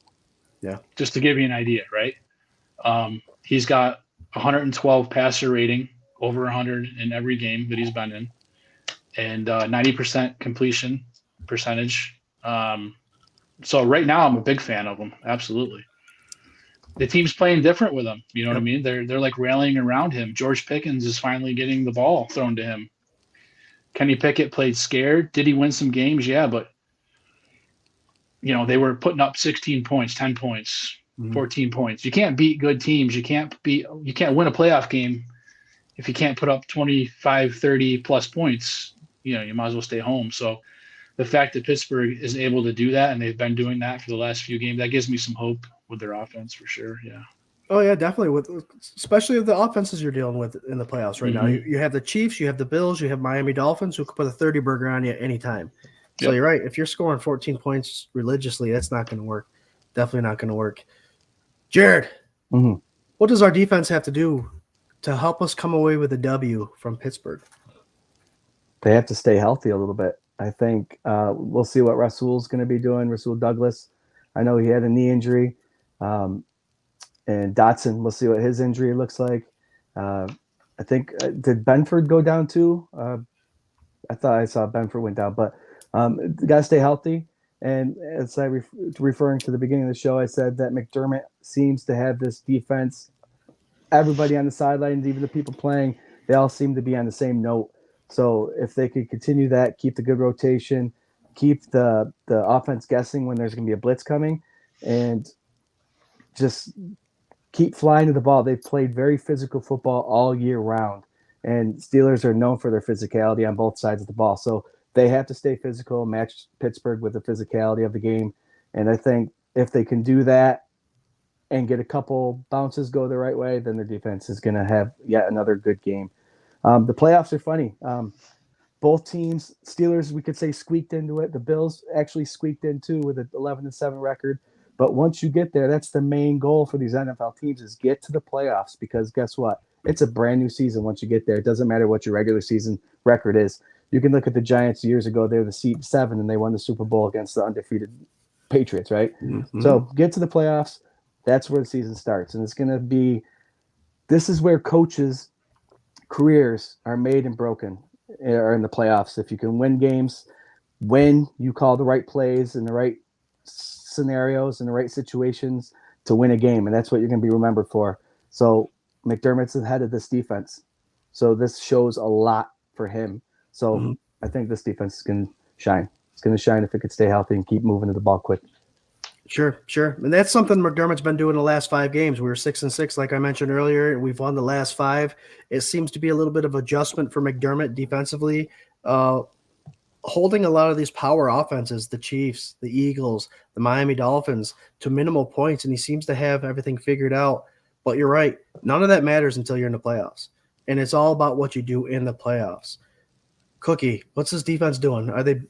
Yeah. Just to give you an idea, right? He's got 112 passer rating, over 100 in every game that he's been in, and 90% completion percentage. So right now I'm a big fan of him. Absolutely. The team's playing different with him. You know what I mean? They're like rallying around him. George Pickens is finally getting the ball thrown to him. Kenny Pickett played scared. Did he win some games? Yeah, but you know, they were putting up 16 points, 10 points, 14 points. You can't beat good teams. You can't win a playoff game if you can't put up 25, 30 plus points. You know, you might as well stay home. So the fact that Pittsburgh is able to do that, and they've been doing that for the last few games, that gives me some hope with their offense for sure. Yeah. Oh yeah, definitely. Especially the offenses you're dealing with in the playoffs right now. You have the Chiefs, you have the Bills, you have Miami Dolphins, who could put a 30 burger on you at any time. So you're right. If you're scoring 14 points religiously, that's not going to work. Definitely not going to work. Jarrod, what does our defense have to do to help us come away with a W from Pittsburgh? They have to stay healthy a little bit. I think we'll see what Rasul's going to be doing. Rasul Douglas. I know he had a knee injury. And Dotson, we'll see what his injury looks like. I think did Benford go down too? I thought I saw Benford went down, but got to stay healthy. And as I referring to the beginning of the show, I said that McDermott seems to have this defense. Everybody on the sidelines, even the people playing, they all seem to be on the same note. So if they could continue that, keep the good rotation, keep the offense guessing when there's going to be a blitz coming, and just keep flying to the ball. They've played very physical football all year round, and Steelers are known for their physicality on both sides of the ball. So they have to stay physical, match Pittsburgh with the physicality of the game. And I think if they can do that and get a couple bounces go the right way, then their defense is going to have yet another good game. The playoffs are funny. Both teams, Steelers, we could say squeaked into it. The Bills actually squeaked in too with an 11-7 record. But once you get there, that's the main goal for these NFL teams is get to the playoffs, because guess what? It's a brand new season once you get there. It doesn't matter what your regular season record is. You can look at the Giants years ago. They were the seed 7, and they won the Super Bowl against the undefeated Patriots, right? Mm-hmm. So get to the playoffs. That's where the season starts. And it's going to be – this is where coaches' careers are made and broken, are in the playoffs. If you can win games, when you call the right plays and the right scenarios and the right situations to win a game, and that's what you're going to be remembered for. So McDermott's the head of this defense. So this shows a lot for him. So I think this defense is going to shine. It's going to shine if it could stay healthy and keep moving to the ball quick. Sure. And that's something McDermott's been doing the last 5 games. We were 6-6, like I mentioned earlier, and we've won the last 5. It seems to be a little bit of adjustment for McDermott defensively, holding a lot of these power offenses, the Chiefs, the Eagles, the Miami Dolphins, to minimal points, and he seems to have everything figured out. But you're right. None of that matters until you're in the playoffs, and it's all about what you do in the playoffs. Cookie, what's this defense doing? Are they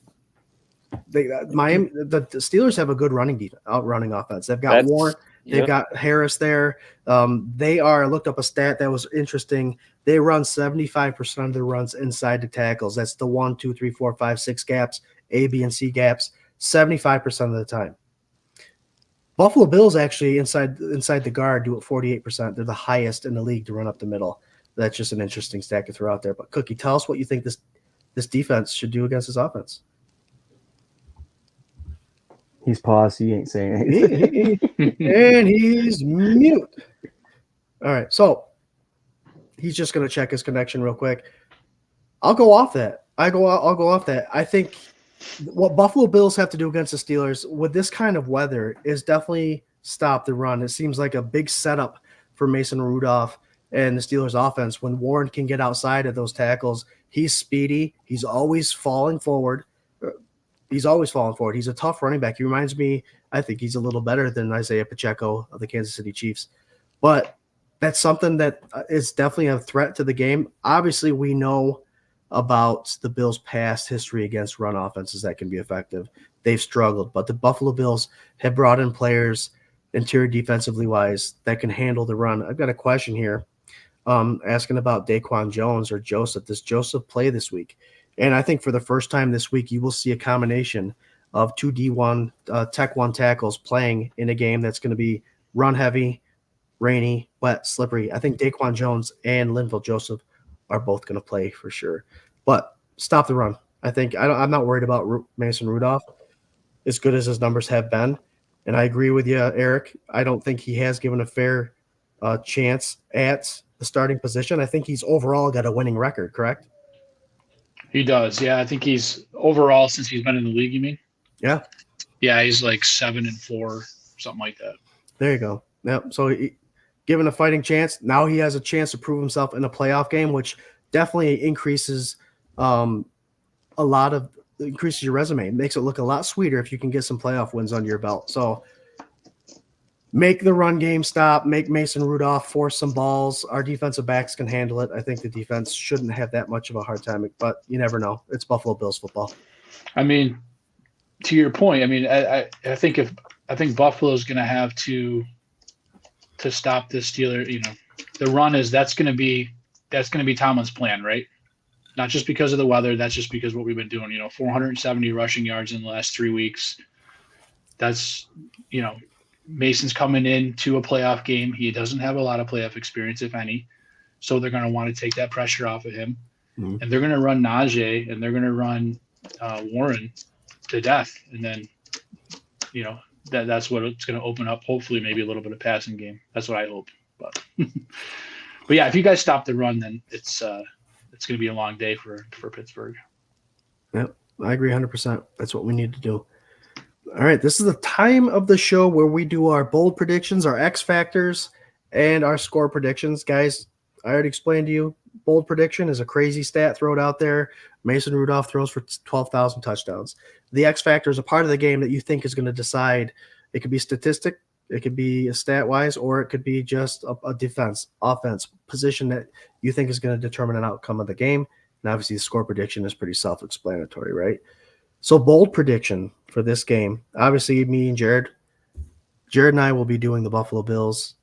Miami? The Steelers have a good running offense. They've got Warren. They've got Harris there. They are. I looked up a stat that was interesting. They run 75% of their runs inside the tackles. That's the 1, 2, 3, 4, 5, 6 gaps, A, B, and C gaps. 75% of the time. Buffalo Bills actually inside the guard do it 48%. They're the highest in the league to run up the middle. That's just an interesting stat to throw out there. But Cookie, tell us what you think this defense should do against this offense. He's paused. He ain't saying anything. And he's mute. All right. So he's just going to check his connection real quick. I'll go off that. I'll go off that. I think what Buffalo Bills have to do against the Steelers with this kind of weather is definitely stop the run. It seems like a big setup for Mason Rudolph and the Steelers offense. When Warren can get outside of those tackles, he's speedy. He's always falling forward. He's a tough running back. He reminds me, I think he's a little better than Isaiah Pacheco of the Kansas City Chiefs. But that's something that is definitely a threat to the game. Obviously, we know about the Bills' past history against run offenses that can be effective. They've struggled, but the Buffalo Bills have brought in players, interior defensively wise, that can handle the run. I've got a question here asking about Daquan Jones or Joseph. Does Joseph play this week? And I think for the first time this week, you will see a combination of 2 D1 Tech 1 tackles playing in a game that's going to be run heavy, rainy, wet, slippery. I think Daquan Jones and Linville Joseph are both going to play for sure. But stop the run. I'm not worried about Mason Rudolph, as good as his numbers have been. And I agree with you, Eric. I don't think he has given a fair chance at the starting position. I think he's overall got a winning record, correct? He does. Yeah, I think he's overall, since he's been in the league, you mean? Yeah. Yeah, he's like 7-4, something like that. There you go. Yep. So given a fighting chance, now he has a chance to prove himself in a playoff game, which definitely increases increases your resume. It makes it look a lot sweeter if you can get some playoff wins under your belt. So make the run game stop, make Mason Rudolph force some balls. Our defensive backs can handle it. I think the defense shouldn't have that much of a hard time, but you never know. It's Buffalo Bills football. I mean, to your point, I mean, I think Buffalo's going to have to stop this Steeler. You know, the run that's going to be Tomlin's plan, right? Not just because of the weather. That's just because what we've been doing. 470 rushing yards in the last 3 weeks. that's, Mason's coming into a playoff game. He doesn't have a lot of playoff experience, if any. So they're going to want to take that pressure off of him. Mhm. And they're going to run Najee and they're going to run Warren to death. And then, that's what it's going to open up, hopefully maybe a little bit of passing game. That's what I hope. But but yeah, if you guys stop the run, then it's going to be a long day for Pittsburgh. Yep, I agree 100%. That's what we need to do. All right, this is the time of the show where we do our bold predictions, our X factors, and our score predictions. Guys, I already explained to you, bold prediction is a crazy stat. Throw it out there. Mason Rudolph throws for 12,000 touchdowns. The X factor is a part of the game that you think is going to decide. It could be statistic, it could be stat-wise, or it could be just a defense, offense, position that you think is going to determine an outcome of the game. And obviously, the score prediction is pretty self-explanatory, right? So bold prediction for this game. Obviously, me and Jarrod and I will be doing the Buffalo Bills.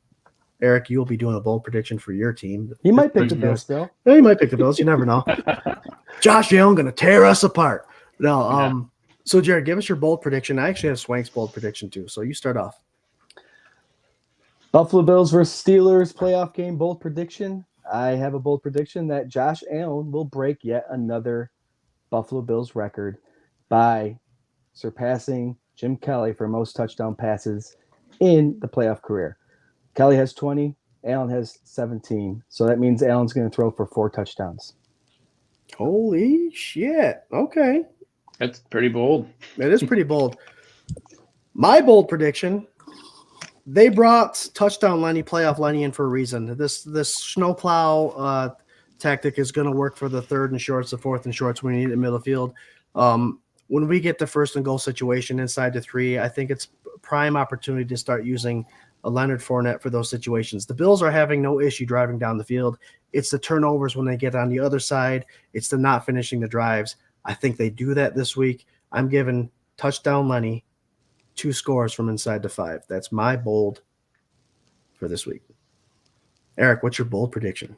Eric, you'll be doing a bold prediction for your team. He might pick the Bills still. Yeah, he might pick the Bills. You never know. Josh Allen going to tear us apart. No, So, Jarrod, give us your bold prediction. I actually have Swank's bold prediction too. So you start off. Buffalo Bills versus Steelers playoff game bold prediction. I have a bold prediction that Josh Allen will break yet another Buffalo Bills record by surpassing Jim Kelly for most touchdown passes in the playoff career. Kelly has 20, Allen has 17. So that means Allen's going to throw for 4 touchdowns. Holy shit. Okay. That's pretty bold. That is pretty bold. My bold prediction, they brought touchdown Lenny, playoff Lenny in for a reason. This snowplow tactic is going to work for the third and shorts, the fourth and shorts when you need it in the middle of the field. When we get the first and goal situation inside the 3, I think it's prime opportunity to start using a Leonard Fournette for those situations. The Bills are having no issue driving down the field. It's the turnovers when they get on the other side. It's the not finishing the drives. I think they do that this week. I'm giving touchdown Lenny 2 scores from inside the 5. That's my bold for this week. Eric, what's your bold prediction?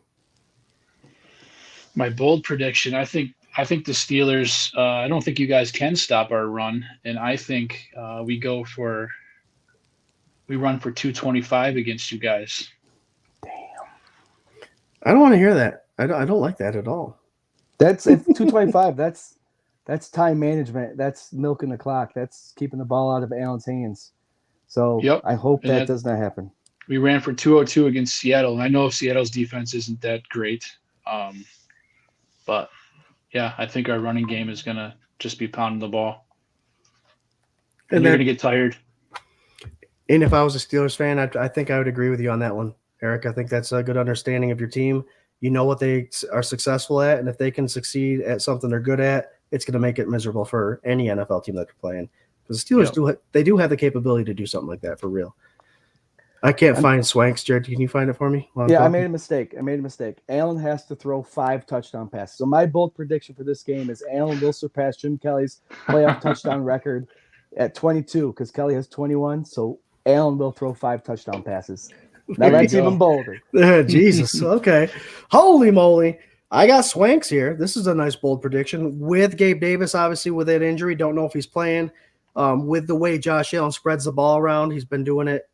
My bold prediction, I think the Steelers, I don't think you guys can stop our run. And I think we run for 225 against you guys. Damn. I don't want to hear that. I don't like that at all. It's 225. That's time management. That's milking the clock. That's keeping the ball out of Allen's hands. So Yep. I hope And that does not happen. We ran for 202 against Seattle. And I know Seattle's defense isn't that great. But yeah, I think our running game is going to just be pounding the ball. And you're going to get tired. And if I was a Steelers fan, I think I would agree with you on that one, Eric. I think that's a good understanding of your team. You know what they are successful at, and if they can succeed at something they're good at, it's going to make it miserable for any NFL team that they're playing. Because the Steelers do have the capability to do something like that for real. I can't find Swanks. Jarrod, can you find it for me? I made a mistake. Allen has to throw 5 touchdown passes. So my bold prediction for this game is Allen will surpass Jim Kelly's playoff touchdown record at 22 because Kelly has 21. So Allen will throw 5 touchdown passes. Now that's even bolder. Jesus. Okay. Holy moly. I got Swanks here. This is a nice bold prediction with Gabe Davis, obviously with that injury. Don't know if he's playing. With the way Josh Allen spreads the ball around, he's been doing it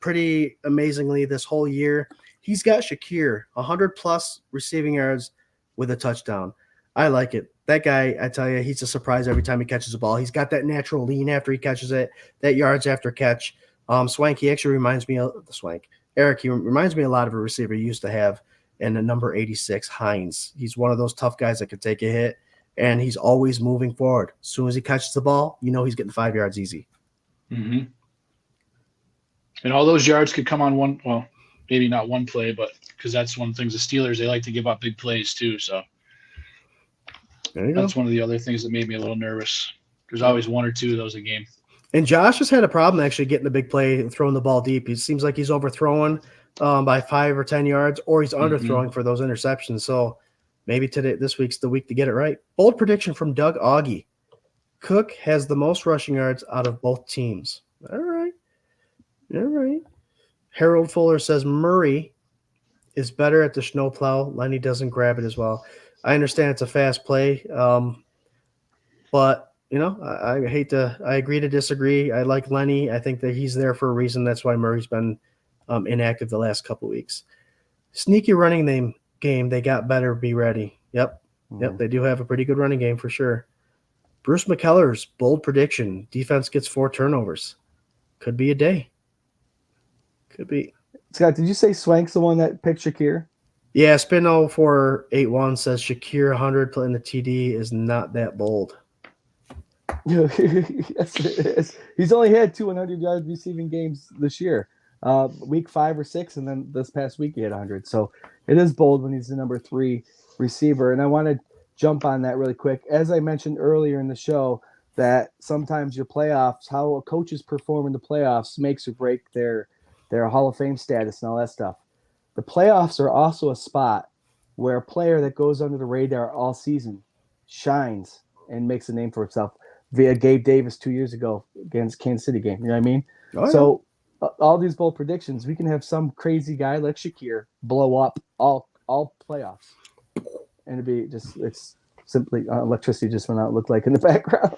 pretty amazingly this whole year. He's got Shakir, 100-plus receiving yards with a touchdown. I like it. That guy, I tell you, he's a surprise every time he catches the ball. He's got that natural lean after he catches it, that yards after catch. Swank, he actually reminds me of the Swank. Eric, he reminds me a lot of a receiver he used to have in the number 86, Hines. He's one of those tough guys that could take a hit, and he's always moving forward. As soon as he catches the ball, you know he's getting 5 yards easy. Mm-hmm. And all those yards could come on one, well, maybe not one play, but because that's one of the things the Steelers, they like to give up big plays too. So that's one of the other things that made me a little nervous. There's always 1 or 2 of those a game. And Josh has had a problem actually getting a big play and throwing the ball deep. It seems like he's overthrowing by 5 or 10 yards, or he's underthrowing for those interceptions. So maybe this week's the week to get it right. Bold prediction from Doug Augie. Cook has the most rushing yards out of both teams. All right. Harold Fuller says Murray is better at the snowplow. Lenny doesn't grab it as well. I understand it's a fast play, but I agree to disagree. I like Lenny. I think that he's there for a reason. That's why Murray's been inactive the last couple weeks. Sneaky running game. They got better. Be ready. Yep. They do have a pretty good running game for sure. Bruce McKellar's bold prediction: defense gets 4 turnovers. Could be a day. Could be. Scott, did you say Swank's the one that picked Shakir? Yeah, Spin 0481 says Shakir 100 in the TD is not that bold. Yes, it is. He's only had 2 100-yard receiving games this year. Week 5 or 6, and then this past week he had 100. So it is bold when he's the number 3 receiver. And I want to jump on that really quick. As I mentioned earlier in the show, that sometimes your playoffs, how coaches perform in the playoffs makes or break their Hall of Fame status and all that stuff. The playoffs are also a spot where a player that goes under the radar all season shines and makes a name for himself. Via Gabe Davis 2 years ago against Kansas City game. You know what I mean? Oh, yeah. So all these bold predictions, we can have some crazy guy like Shakir blow up all playoffs. And it's simply electricity just went out, looked like in the background.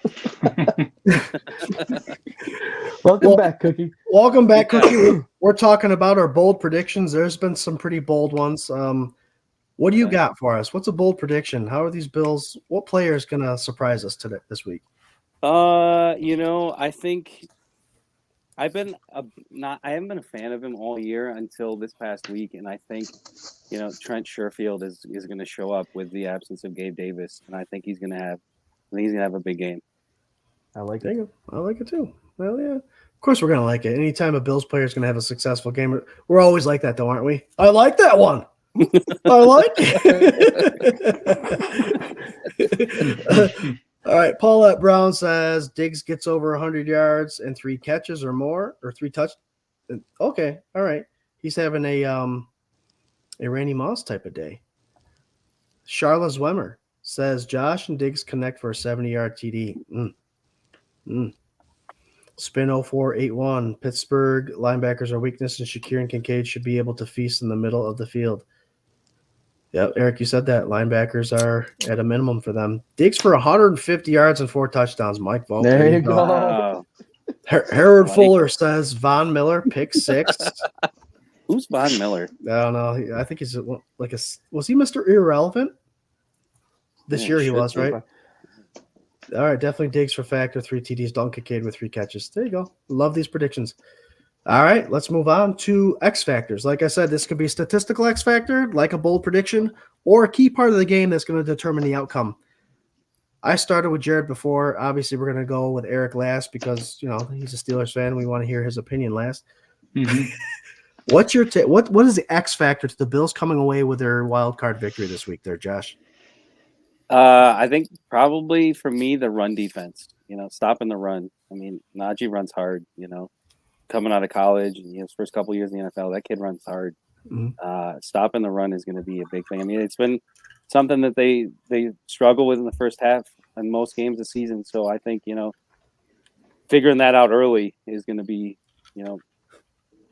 Welcome back, Cookie. Welcome back, Cookie. We're talking about our bold predictions. There's been some pretty bold ones. What do you got for us? What's a bold prediction? How are these Bills? What player is going to surprise us this week? I think I haven't been a fan of him all year until this past week, and I think, Trent Sherfield is going to show up with the absence of Gabe Davis, and I think he's going to have a big game. I like it. I like it too. Well, yeah. Of course, we're going to like it. Anytime a Bills player is going to have a successful game, we're always like that, though, aren't we? I like that one. I like it. All right. Paulette Brown says Diggs gets over 100 yards and 3 catches or more, or 3 touch. Okay. All right. He's having a Randy Moss type of day. Charla Zwemmer says Josh and Diggs connect for a 70-yard TD. Spin 0481. Pittsburgh linebackers are weakness, and Shakir and Kincaid should be able to feast in the middle of the field. Yeah, Eric, you said that. Linebackers are at a minimum for them. Diggs for 150 yards and 4 touchdowns. Mike Volk. There you go. Harold Fuller says Von Miller, pick 6. Who's Von Miller? I don't know. I think he's was he Mr. Irrelevant? This year he was, right? All right, definitely Diggs for factor, 3 TDs. Dalton Kincaid with 3 catches. There you go. Love these predictions. All right, let's move on to X factors. Like I said, this could be statistical X factor, like a bold prediction, or a key part of the game that's going to determine the outcome. I started with Jarrod before. Obviously, we're going to go with Eric last because he's a Steelers fan. We want to hear his opinion last. Mm-hmm. What's your what is the X factor to the Bills coming away with their wild card victory this week? There, Josh. I think probably for me the run defense. Stopping the run. I mean, Najee runs hard. Coming out of college, his first couple years in the NFL, that kid runs hard. Mm-hmm. Stopping the run is going to be a big thing. I mean, it's been something that they struggle with in the first half in most games this season. So I think figuring that out early is going to be the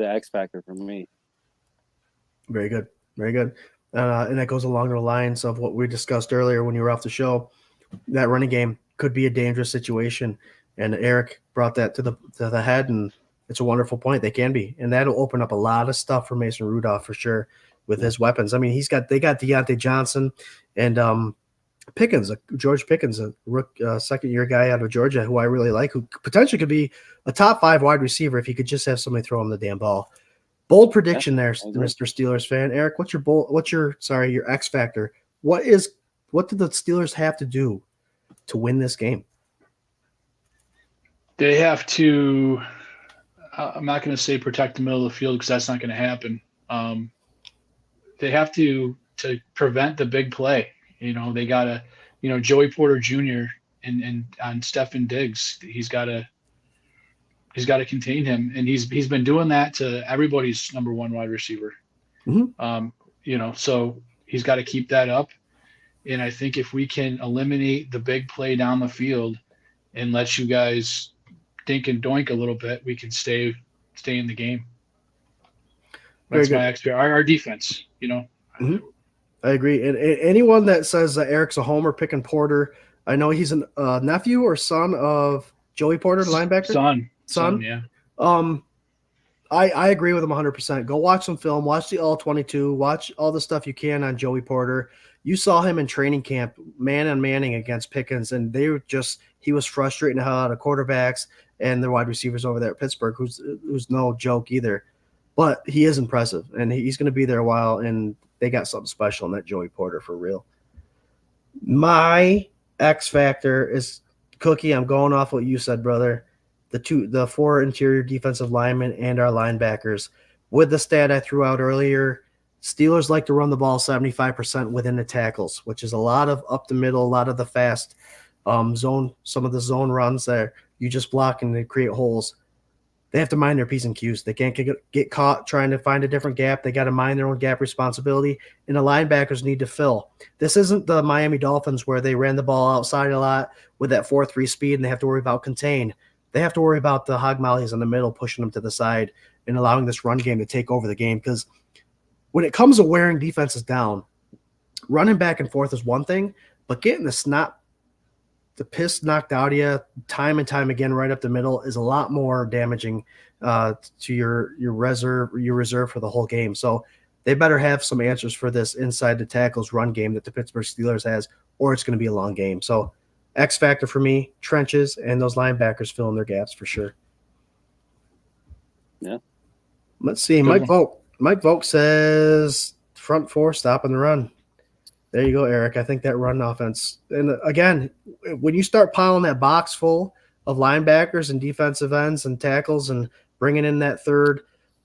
X factor for me. Very good, very good, and that goes along the lines of what we discussed earlier when you were off the show. That running game could be a dangerous situation, and Eric brought that to the head and. It's a wonderful point. They can be, and that'll open up a lot of stuff for Mason Rudolph for sure with his weapons. I mean, they got Deontay Johnson and Pickens, George Pickens, a second-year guy out of Georgia who I really like, who potentially could be a top 5 wide receiver if he could just have somebody throw him the damn ball. Bold prediction there, Mr. Steelers fan. Eric, what's your X factor? What did the Steelers have to do to win this game? They have to. I'm not going to say protect the middle of the field because that's not going to happen. They have to prevent the big play. They got to, Joey Porter Jr. and on Stefan Diggs. He's got to contain him, and he's been doing that to everybody's number 1 wide receiver. Mm-hmm. So he's got to keep that up. And I think if we can eliminate the big play down the field and let you guys dink and doink a little bit, we can stay in the game. That's my experience. Our defense, Mm-hmm. I agree. And anyone that says that Eric's a homer picking Porter, I know he's a nephew or son of Joey Porter, the linebacker. Son, yeah. I agree with him 100%. Go watch some film, watch the All-22, watch all the stuff you can on Joey Porter. You saw him in training camp, man on manning against Pickens, and he was frustrating the hell out of quarterbacks and the wide receivers over there at Pittsburgh, who's no joke either. But he is impressive, and he's going to be there a while, and they got something special in that Joey Porter for real. My X factor is Cookie. I'm going off what you said, brother. The 4 interior defensive linemen and our linebackers. With the stat I threw out earlier, Steelers like to run the ball 75% within the tackles, which is a lot of up the middle, a lot of the fast zone, some of the zone runs there. You just block and they create holes. They have to mind their P's and Q's. They can't get caught trying to find a different gap. They got to mind their own gap responsibility, and the linebackers need to fill. This isn't the Miami Dolphins where they ran the ball outside a lot with that 4-3 speed, and they have to worry about contain. They have to worry about the hog mollies in the middle, pushing them to the side and allowing this run game to take over the game. Because when it comes to wearing defenses down, running back and forth is one thing, but getting the piss knocked out of you time and time again right up the middle is a lot more damaging to your reserve for the whole game. So they better have some answers for this inside the tackles run game that the Pittsburgh Steelers has, or it's going to be a long game. So X factor for me, trenches and those linebackers filling their gaps for sure. Yeah. Let's see. Mike Volk says front 4 stopping the run. There you go, Eric. I think that run offense. And again, when you start piling that box full of linebackers and defensive ends and tackles and bringing in that third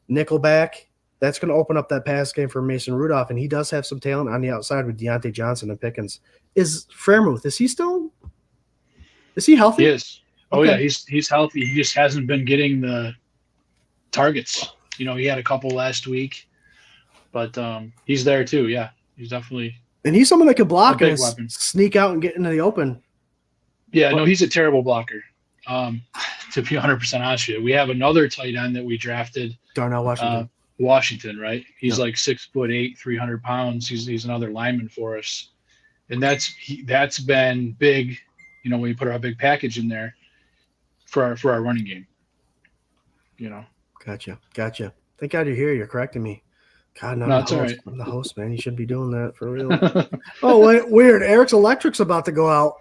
nickel back, that's going to open up that pass game for Mason Rudolph. And he does have some talent on the outside with Deontay Johnson and Pickens. Is Freiermuth, is he healthy? He is. Oh, Okay. yeah, he's healthy. He just hasn't been getting the targets. He had a couple last week, but he's there too. Yeah, he's definitely. And he's someone that can block a and big weapon. sneak out and get into the open. Yeah, no, he's a terrible blocker. To be 100% honest with you, we have another tight end that we drafted. Darnell Washington. Washington, right? He's like 6'8", 300 pounds. He's another lineman for us, and that's been big. When we put our big package in there for our running game. Gotcha. Thank God you're here. You're correcting me. God, no, it's all right. I'm the host, man. You shouldn't be doing that for real. Oh, wait, weird. Eric's electric's about to go out.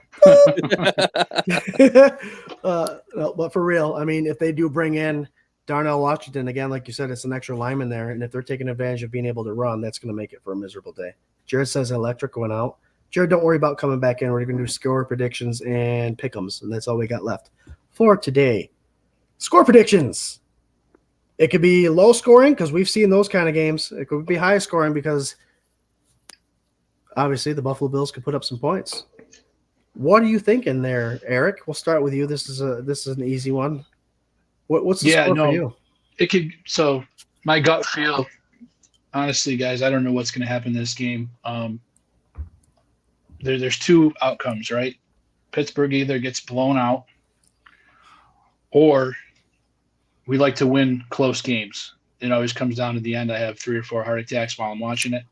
No, but for real, I mean, if they do bring in Darnell Washington, again, like you said, it's an extra lineman there. And if they're taking advantage of being able to run, that's going to make it for a miserable day. Jared says electric went out. Jared, don't worry about coming back in. We're going to do score predictions and pick'ems, and that's all we got left for today. Score predictions. It could be low scoring because we've seen those kind of games. It could be high scoring because obviously the Buffalo Bills could put up some points. What are you thinking there, Eric? We'll start with you. This is an easy one. What's the score for you? It could. So my gut feel, honestly, guys, I don't know what's going to happen in this game. There's 2 outcomes, right? Pittsburgh either gets blown out or we like to win close games. It always comes down to the end. I have 3 or 4 heart attacks while I'm watching it.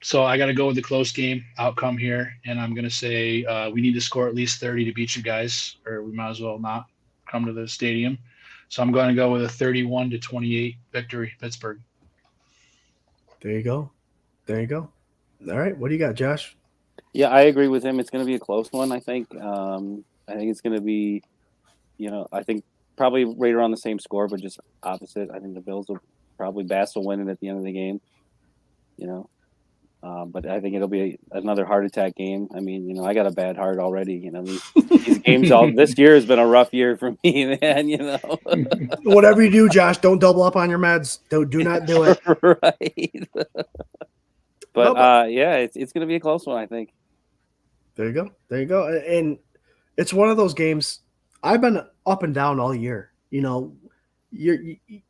So I got to go with the close game outcome here, and I'm going to say we need to score at least 30 to beat you guys, or we might as well not come to the stadium. So I'm going to go with a 31-28 victory, Pittsburgh. There you go. All right, what do you got, Josh? Yeah, I agree with him. It's going to be a close one, I think. I think it's going to be, I think probably right around the same score, but just opposite. I think the Bills will probably Bass will win it at the end of the game, but I think it'll be another heart attack game. I mean, I got a bad heart already. These games this year has been a rough year for me, man. Whatever you do, Josh, don't double up on your meds. Do not do it. Right. But yeah, it's going to be a close one, I think. There you go. And it's one of those games. I've been up and down all year. You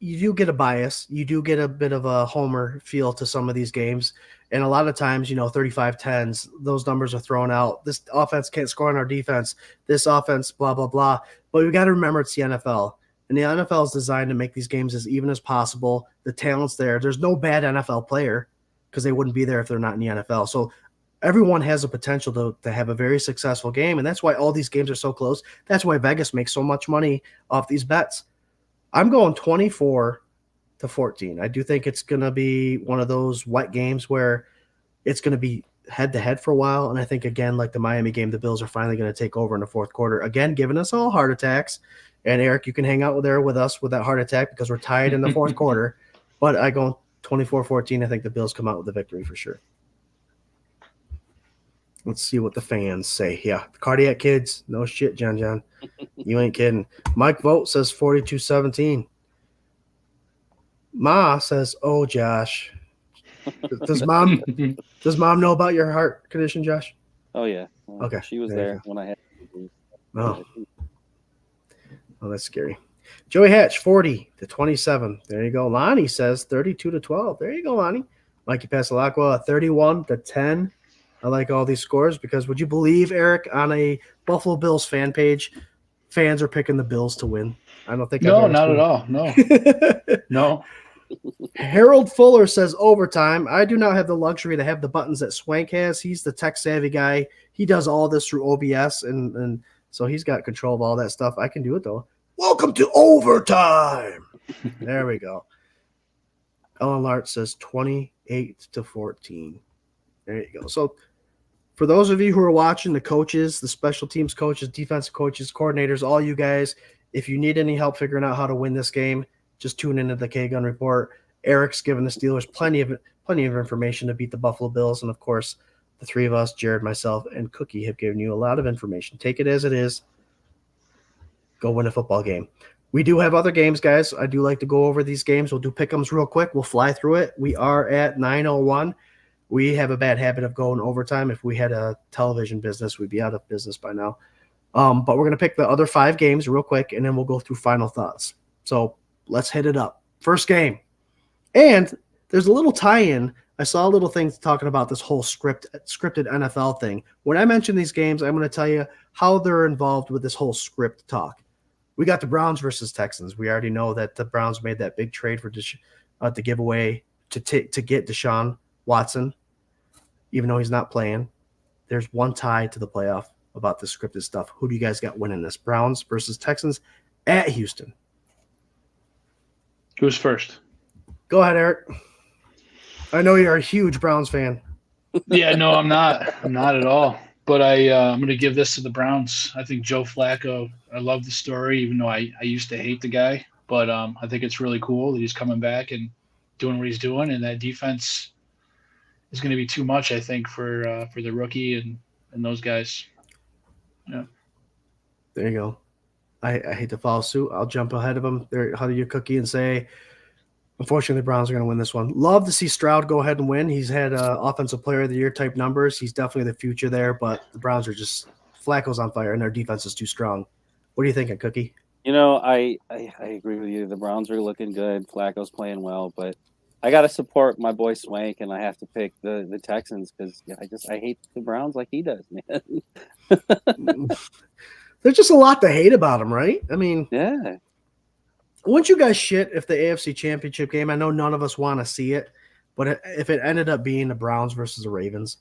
do get a bias. You do get a bit of a homer feel to some of these games. And a lot of times, 35-10s, those numbers are thrown out. This offense can't score on our defense. This offense, blah, blah, blah. But we got to remember it's the NFL. And the NFL is designed to make these games as even as possible. The talent's there. There's no bad NFL player because they wouldn't be there if they're not in the NFL. So everyone has a potential to have a very successful game, and that's why all these games are so close. That's why Vegas makes so much money off these bets. I'm going 24-14. I do think it's going to be one of those wet games where it's going to be head-to-head for a while, and I think, again, like the Miami game, the Bills are finally going to take over in the fourth quarter, again, giving us all heart attacks. And, Eric, you can hang out there with us with that heart attack because we're tied in the fourth quarter. But I go 24-14. I think the Bills come out with the victory for sure. Let's see what the fans say. Yeah, the Cardiac Kids. No shit, John. You ain't kidding. Mike Vogt says 42-17. Ma says, oh, Josh. Does mom know about your heart condition, Josh? Oh, yeah. Okay. She was there when I had. Oh, that's scary. Joey Hatch, 40-27. There you go. Lonnie says 32-12. There you go, Lonnie. Mikey Pasalacqua, 31-10. I like all these scores because would you believe, Eric, on a Buffalo Bills fan page, fans are picking the Bills to win? I don't think. No, not at all. No. No. Harold Fuller says overtime. I do not have the luxury to have the buttons that Swank has. He's the tech-savvy guy. He does all this through OBS, and so he's got control of all that stuff. I can do it, though. Welcome to overtime. There we go. Ellen Lart says 28-14. There you go. So for those of you who are watching, the coaches, the special teams coaches, defensive coaches, coordinators, all you guys, if you need any help figuring out how to win this game, just tune into the K-Gun Report. Eric's given the Steelers plenty of information to beat the Buffalo Bills. And, of course, the three of us, Jarrod, myself, and Cookie, have given you a lot of information. Take it as it is. Go win a football game. We do have other games, guys. I do like to go over these games. We'll do pick-ems real quick. We'll fly through it. We are at 9:01. We have a bad habit of going overtime. If we had a television business, we'd be out of business by now. But we're going to pick the other 5 games real quick, and then we'll go through final thoughts. So let's hit it up. First game. And there's a little tie-in. I saw a little thing talking about this whole scripted NFL thing. When I mention these games, I'm going to tell you how they're involved with this whole script talk. We got the Browns versus Texans. We already know that the Browns made that big trade for to give away to get Deshaun Watson, even though he's not playing. There's one tie to the playoff about this scripted stuff. Who do you guys got winning this? Browns versus Texans at Houston. Who's first? Go ahead, Eric. I know you're a huge Browns fan. Yeah, no, I'm not. I'm not at all. But I'm going to give this to the Browns. I think Joe Flacco, I love the story, even though I used to hate the guy. But I think it's really cool that he's coming back and doing what he's doing. And that defense is going to be too much, I think, for the rookie and those guys. Yeah. There you go. I hate to follow suit. I'll jump ahead of him. How do you Cookie and say, unfortunately, the Browns are going to win this one. Love to see Stroud go ahead and win. He's had Offensive Player of the Year type numbers. He's definitely the future there, but the Browns are just Flacco's on fire, and their defense is too strong. What are you thinking, Cookie? You know, I agree with you. The Browns are looking good. Flacco's playing well, but I got to support my boy Swank, and I have to pick the Texans because I hate the Browns like he does, man. There's just a lot to hate about him, right? I mean, yeah. Wouldn't you guys shit if the AFC Championship game, I know none of us want to see it, but if it ended up being the Browns versus the Ravens?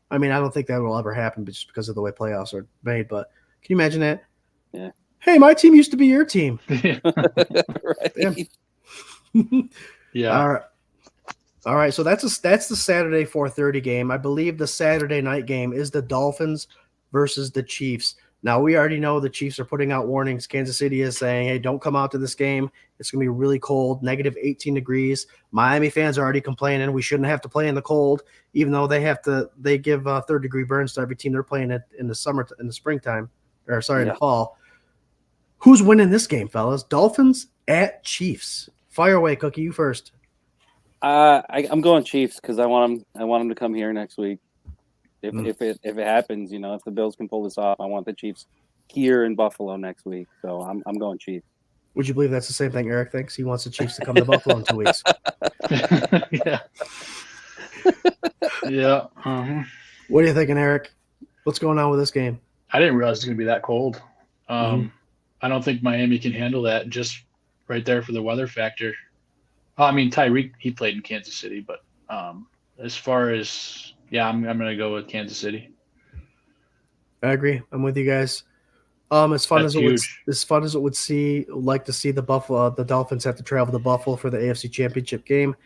I mean, I don't think that will ever happen just because of the way playoffs are made, but can you imagine that? Yeah. Hey, my team used to be your team. Right. Yeah. All right. So that's the Saturday 4:30 game. I believe the Saturday night game is the Dolphins versus the Chiefs. Now, we already know the Chiefs are putting out warnings. Kansas City is saying, hey, don't come out to this game. It's going to be really cold, negative 18 degrees. Miami fans are already complaining we shouldn't have to play in the cold, even though they give third-degree burns to every team they're playing in the springtime, in the fall. Who's winning this game, fellas? Dolphins at Chiefs. Fire away, Cookie. You first. I'm going Chiefs because I want them to come here next week. If it happens, if the Bills can pull this off, I want the Chiefs here in Buffalo next week. So I'm going Chiefs. Would you believe that's the same thing Eric thinks? He wants the Chiefs to come to Buffalo in 2 weeks. Yeah. Yeah. Uh-huh. What are you thinking, Eric? What's going on with this game? I didn't realize it was going to be that cold. I don't think Miami can handle that just right there for the weather factor. I mean, Tyreek, he played in Kansas City, but as far as Yeah, I'm going to go with Kansas City. I agree. I'm with you guys. As fun That's as it would, huge. like to see the Dolphins have to travel to Buffalo for the AFC Championship game.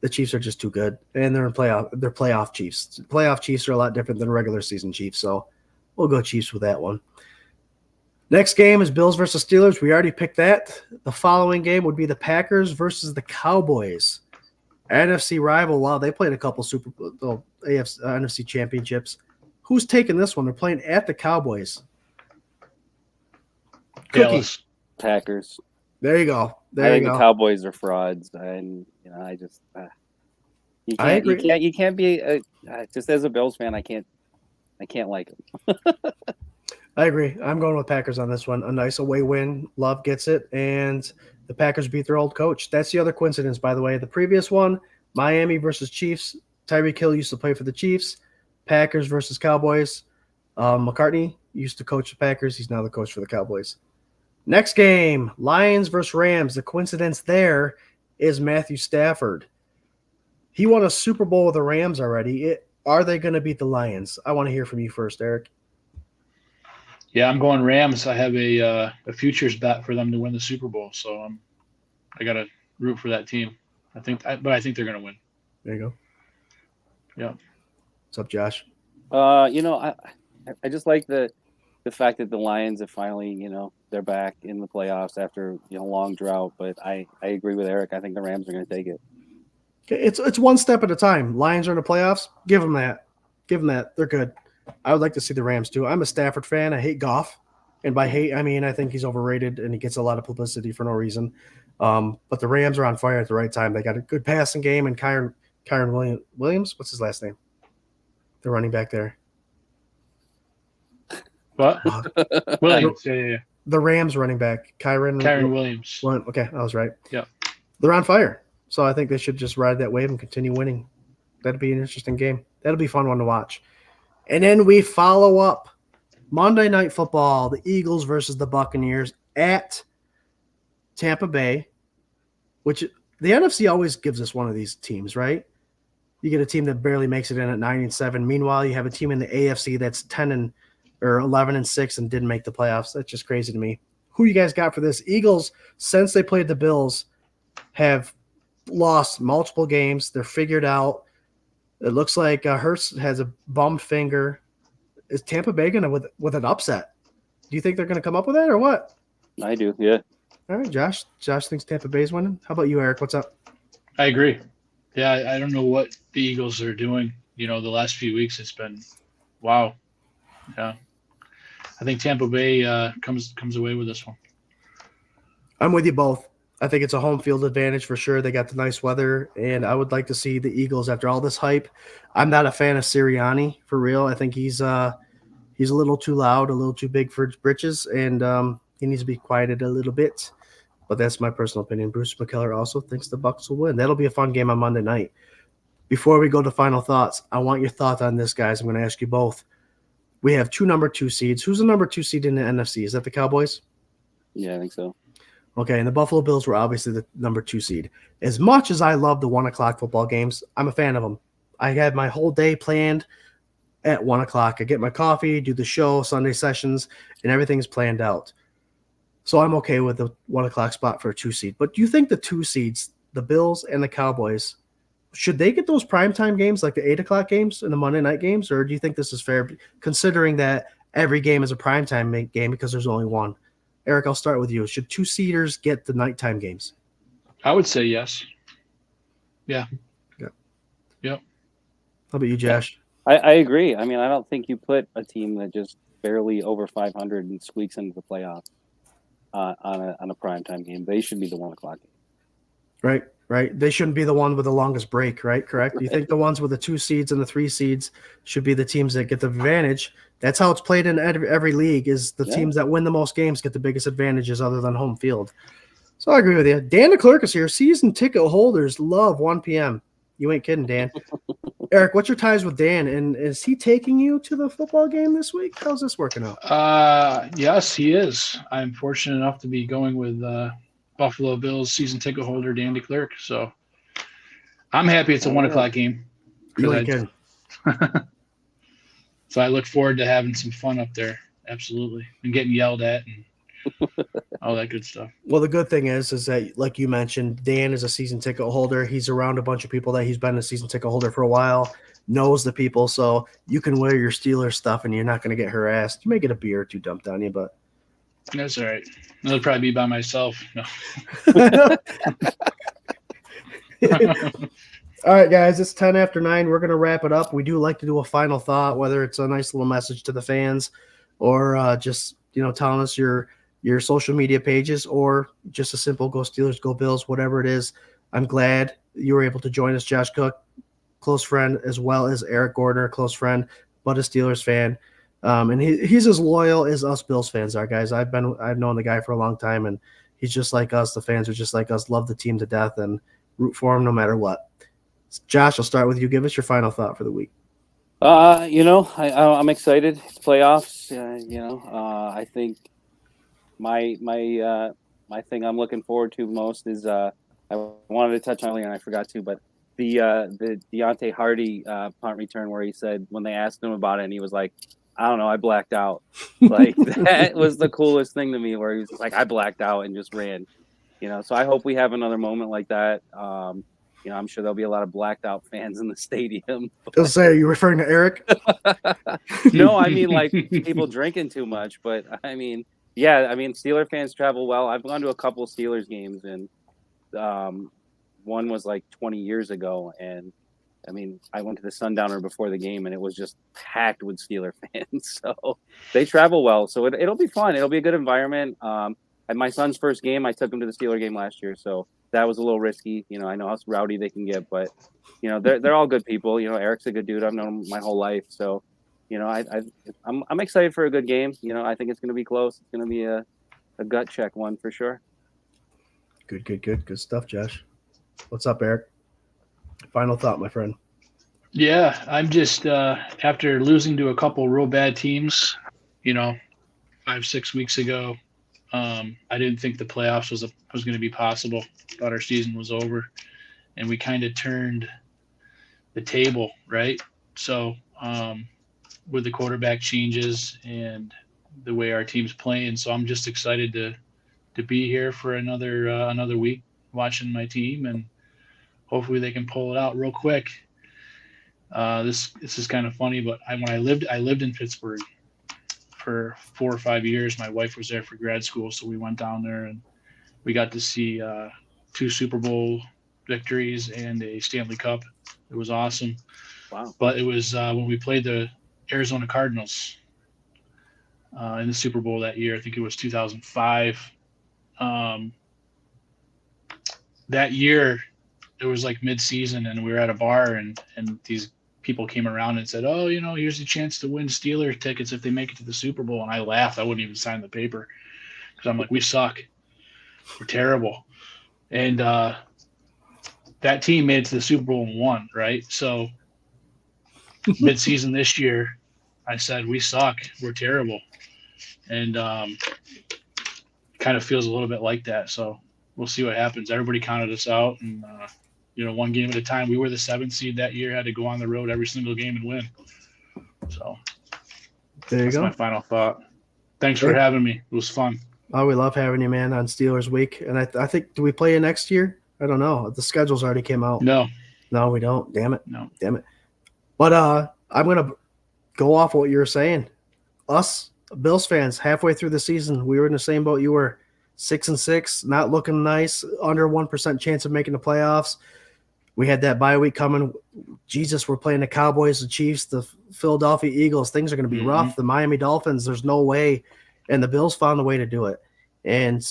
The Chiefs are just too good, and they're playoff Chiefs. Playoff Chiefs are a lot different than regular season Chiefs, so we'll go Chiefs with that one. Next game is Bills versus Steelers. We already picked that. The following game would be the Packers versus the Cowboys. NFC rival. Wow, they played a couple NFC championships. Who's taking this one? They're playing at the Cowboys. Cookie. Dallas. Packers. There you go. I think the Cowboys are frauds, and I just I agree. You can't be just as a Bills fan. I can't like them. I agree. I'm going with Packers on this one. A nice away win. Love gets it, and the Packers beat their old coach. That's the other coincidence, by the way. The previous one, Miami versus Chiefs. Tyreek Hill used to play for the Chiefs. Packers versus Cowboys. McCartney used to coach the Packers. He's now the coach for the Cowboys. Next game, Lions versus Rams. The coincidence there is Matthew Stafford. He won a Super Bowl with the Rams already. Are they going to beat the Lions? I want to hear from you first, Eric. Yeah, I'm going Rams. I have a futures bet for them to win the Super Bowl, so I got to root for that team. I think they're going to win. There you go. Yeah. What's up, Josh? I just like the fact that the Lions have finally, they're back in the playoffs after a long drought. But I agree with Eric. I think the Rams are going to take it. It's one step at a time. Lions are in the playoffs. Give them that. They're good. I would like to see the Rams too. I'm a Stafford fan. I hate Goff, and by hate I mean I think he's overrated and he gets a lot of publicity for no reason. But the Rams are on fire at the right time. They got a good passing game, and Kyron Williams. What's his last name? The running back there. What? Williams. Yeah. The Rams running back, Kyron Williams. Okay, I was right. Yeah. They're on fire. So I think they should just ride that wave and continue winning. That'd be an interesting game. That'll be a fun one to watch. And then we follow up Monday Night Football, the Eagles versus the Buccaneers at Tampa Bay, which the NFC always gives us one of these teams, right? You get a team that barely makes it in at 9-7. Meanwhile, you have a team in the AFC that's 11-6 and didn't make the playoffs. That's just crazy to me. Who you guys got for this? Eagles, since they played the Bills, have lost multiple games. They're figured out. It looks like Hurts has a bum finger. Is Tampa Bay going to with an upset? Do you think they're going to come up with that or what? I do, yeah. All right, Josh. Josh thinks Tampa Bay's winning. How about you, Eric? What's up? I agree. Yeah, I don't know what the Eagles are doing. The last few weeks it's been wow. Yeah. I think Tampa Bay comes away with this one. I'm with you both. I think it's a home field advantage for sure. They got the nice weather, and I would like to see the Eagles after all this hype. I'm not a fan of Sirianni, for real. I think he's a little too loud, a little too big for his britches, and he needs to be quieted a little bit. But that's my personal opinion. Bruce McKellar also thinks the Bucs will win. That'll be a fun game on Monday night. Before we go to final thoughts, I want your thought on this, guys. I'm going to ask you both. We have two number 2 seeds. Who's the number 2 seed in the NFC? Is that the Cowboys? Yeah, I think so. Okay, and the Buffalo Bills were obviously the number 2 seed. As much as I love the 1 o'clock football games, I'm a fan of them. I had my whole day planned at 1 o'clock. I get my coffee, do the show, Sunday sessions, and everything's planned out. So I'm okay with the 1 o'clock spot for a 2 seed. But do you think the 2 seeds, the Bills and the Cowboys, should they get those primetime games like the 8 o'clock games and the Monday night games? Or do you think this is fair, considering that every game is a primetime game because there's only one? Eric, I'll start with you. Should 2-seeders get the nighttime games? I would say yes. Yeah. Yep. How about you, Josh? I agree. I mean, I don't think you put a team that just barely over 500 and squeaks into the playoffs on a primetime game. They should be the 1 o'clock game. Right. They shouldn't be the one with the longest break, right? Correct. You think the ones with the 2 seeds and the 3 seeds should be the teams that get the advantage? That's how it's played in every league. Is the teams that win the most games get the biggest advantages other than home field. So I agree with you. Dan DeClerc is here. Season ticket holders love 1 p.m. You ain't kidding, Dan. Eric, what's your ties with Dan? And is he taking you to the football game this week? How's this working out? Yes, he is. I'm fortunate enough to be going with Buffalo Bills season ticket holder Dan DeClerc. So I'm happy it's a 1 o'clock game. You ain't kidding. So I look forward to having some fun up there. Absolutely. And getting yelled at and all that good stuff. Well, the good thing is that, like you mentioned, Dan is a season ticket holder. He's around a bunch of people that he's been a season ticket holder for a while, knows the people, so you can wear your Steelers stuff and you're not going to get harassed. You may get a beer or two dumped on you, but that's all right. I'll probably be by myself. No. All right, guys, it's 10 after 9. We're going to wrap it up. We do like to do a final thought, whether it's a nice little message to the fans or just, telling us your social media pages or just a simple go Steelers, go Bills, whatever it is. I'm glad you were able to join us, Josh Cook, close friend, as well as Eric Gordner, close friend, but a Steelers fan. And he's as loyal as us Bills fans are, guys. I've known the guy for a long time, and he's just like us. The fans are just like us, love the team to death and root for him no matter what. Josh, I'll start with you. Give us your final thought for the week. I'm excited. It's playoffs. I think my thing I'm looking forward to most is I wanted to touch on earlier and I forgot to, but the Deontay Hardy punt return where he said when they asked him about it and he was like, I don't know, I blacked out. Like that was the coolest thing to me, where he was like, I blacked out and just ran. So I hope we have another moment like that. I'm sure there'll be a lot of blacked out fans in the stadium. I'll say, are you referring to Eric? No, I mean like people drinking too much. But I mean, Steeler fans travel well. I've gone to a couple Steelers games, and one was like 20 years ago. And I mean, I went to the Sundowner before the game, and it was just packed with Steeler fans. So they travel well. So it'll be fun. It'll be a good environment. At my son's first game, I took him to the Steeler game last year, so that was a little risky. I know how rowdy they can get, but they're all good people. Eric's a good dude. I've known him my whole life, so I'm excited for a good game. I think it's going to be close. It's going to be a gut check one for sure. Good stuff, Josh. What's up, Eric? Final thought, my friend. Yeah, I'm just after losing to a couple real bad teams, 5-6 weeks ago. I didn't think the playoffs was going to be possible. Thought our season was over, and we kind of turned the table, right? So with the quarterback changes and the way our team's playing, so I'm just excited to be here for another week watching my team, and hopefully they can pull it out real quick. This is kind of funny, but I lived in Pittsburgh for 4 or 5 years. My wife was there for grad school, so we went down there and we got to see 2 Super Bowl victories and a Stanley Cup. It was awesome. Wow. But it was when we played the Arizona Cardinals in the Super Bowl that year. I think it was 2005. That year, it was like mid-season, and we were at a bar, and these people came around and said, oh, here's a chance to win Steelers tickets if they make it to the Super Bowl. And I laughed. I wouldn't even sign the paper because I'm like, we suck. We're terrible. And that team made it to the Super Bowl and won, right? So mid-season this year, I said, we suck. We're terrible. And kind of feels a little bit like that. So we'll see what happens. Everybody counted us out, and one game at a time. We were the 7th seed that year, had to go on the road every single game and win. So that's my final thought. Thanks for having me. It was fun. Oh, we love having you, man, on Steelers Week. And I think, do we play you next year? I don't know. The schedules already came out. No, we don't. Damn it. No. Damn it. But I'm going to go off what you were saying. Us Bills fans, halfway through the season, we were in the same boat you were. 6-6, not looking nice, under 1% chance of making the playoffs. We had that bye week coming. Jesus, we're playing the Cowboys, the Chiefs, the Philadelphia Eagles. Things are going to be rough. The Miami Dolphins, there's no way. And the Bills found a way to do it. And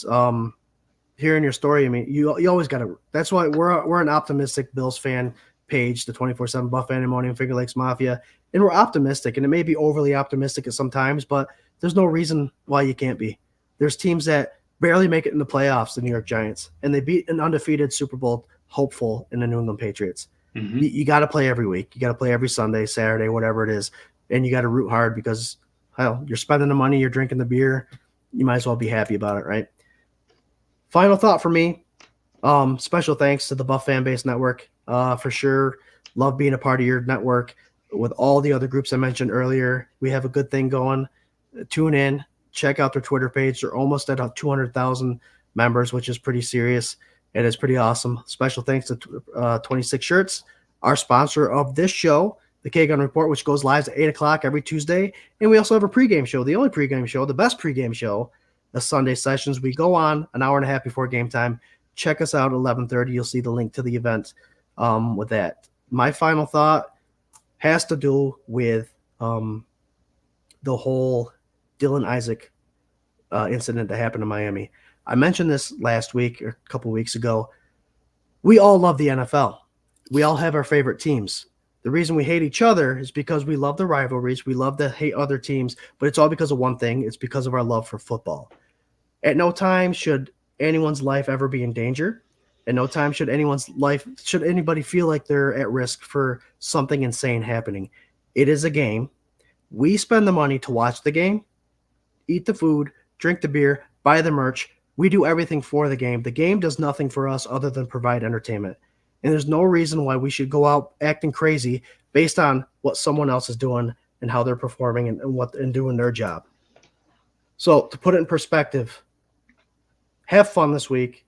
hearing your story, I mean, you always got to – that's why we're an optimistic Bills fan page, the 24/7 Buff Pandemonium, Finger Lakes Mafia. And we're optimistic. And it may be overly optimistic at sometimes, but there's no reason why you can't be. There's teams that barely make it in the playoffs, the New York Giants, and they beat an undefeated Super Bowl hopeful in the New England Patriots. Mm-hmm. You got to play every week. You got to play every Sunday, Saturday, whatever it is, and you got to root hard because, hell, you're spending the money, you're drinking the beer. You might as well be happy about it, right? Final thought for me, special thanks to the Buff Fan Base Network. For sure, love being a part of your network. with all the other groups I mentioned earlier. We have a good thing going. Tune in, check out their Twitter page. They're almost at 200,000 members, which is pretty serious. And it's pretty awesome. Special thanks to 26 Shirts, our sponsor of this show, the K-Gun Report, which goes live at 8 o'clock every Tuesday. And we also have a pregame show, the only pregame show, the best pregame show, the Sunday sessions. We go on an hour and a half before game time. Check us out at 11:30. You'll see the link to the event with that. My final thought has to do with the whole Dylan Isaac incident that happened in Miami. I mentioned this last week or a couple weeks ago. We all love the NFL. We all have our favorite teams. The reason we hate each other is because we love the rivalries. We love to hate other teams, but it's all because of one thing. It's because of our love for football. At no time should anyone's life ever be in danger. At no time should anybody feel like they're at risk for something insane happening. It is a game. We spend the money to watch the game, eat the food, drink the beer, buy the merch. We do everything for the game. The game does nothing for us other than provide entertainment. And there's no reason why we should go out acting crazy based on what someone else is doing and how they're performing and doing their job. So to put it in perspective, have fun this week.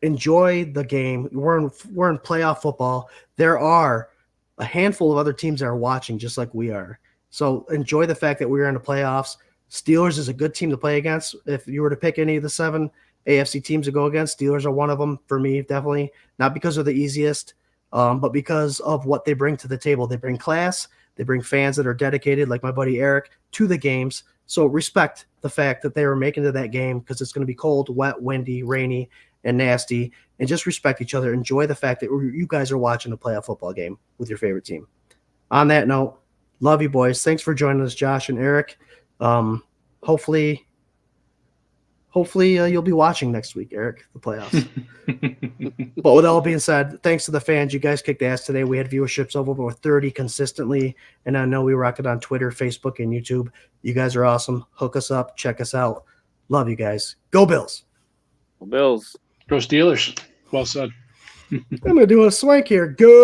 Enjoy the game. We're in playoff football. There are a handful of other teams that are watching just like we are. So enjoy the fact that we're in the playoffs. Steelers is a good team to play against. If you were to pick any of the 7 AFC teams to go against, Steelers are one of them for me, definitely. Not because they're the easiest, but because of what they bring to the table. They bring class. They bring fans that are dedicated, like my buddy Eric, to the games. So respect the fact that they were making to that game because it's going to be cold, wet, windy, rainy, and nasty. And just respect each other. Enjoy the fact that you guys are watching a playoff football game with your favorite team. On that note, love you boys. Thanks for joining us, Josh and Eric. Hopefully you'll be watching next week, Eric, the playoffs. But with all being said, thanks to the fans. You guys kicked ass today. We had viewerships over 30 consistently, and I know we rock it on Twitter, Facebook, and YouTube. You guys are awesome. Hook us up. Check us out. Love you guys. Go Bills. Go Bills. Go Steelers. Well said. I'm going to do a swank here. Go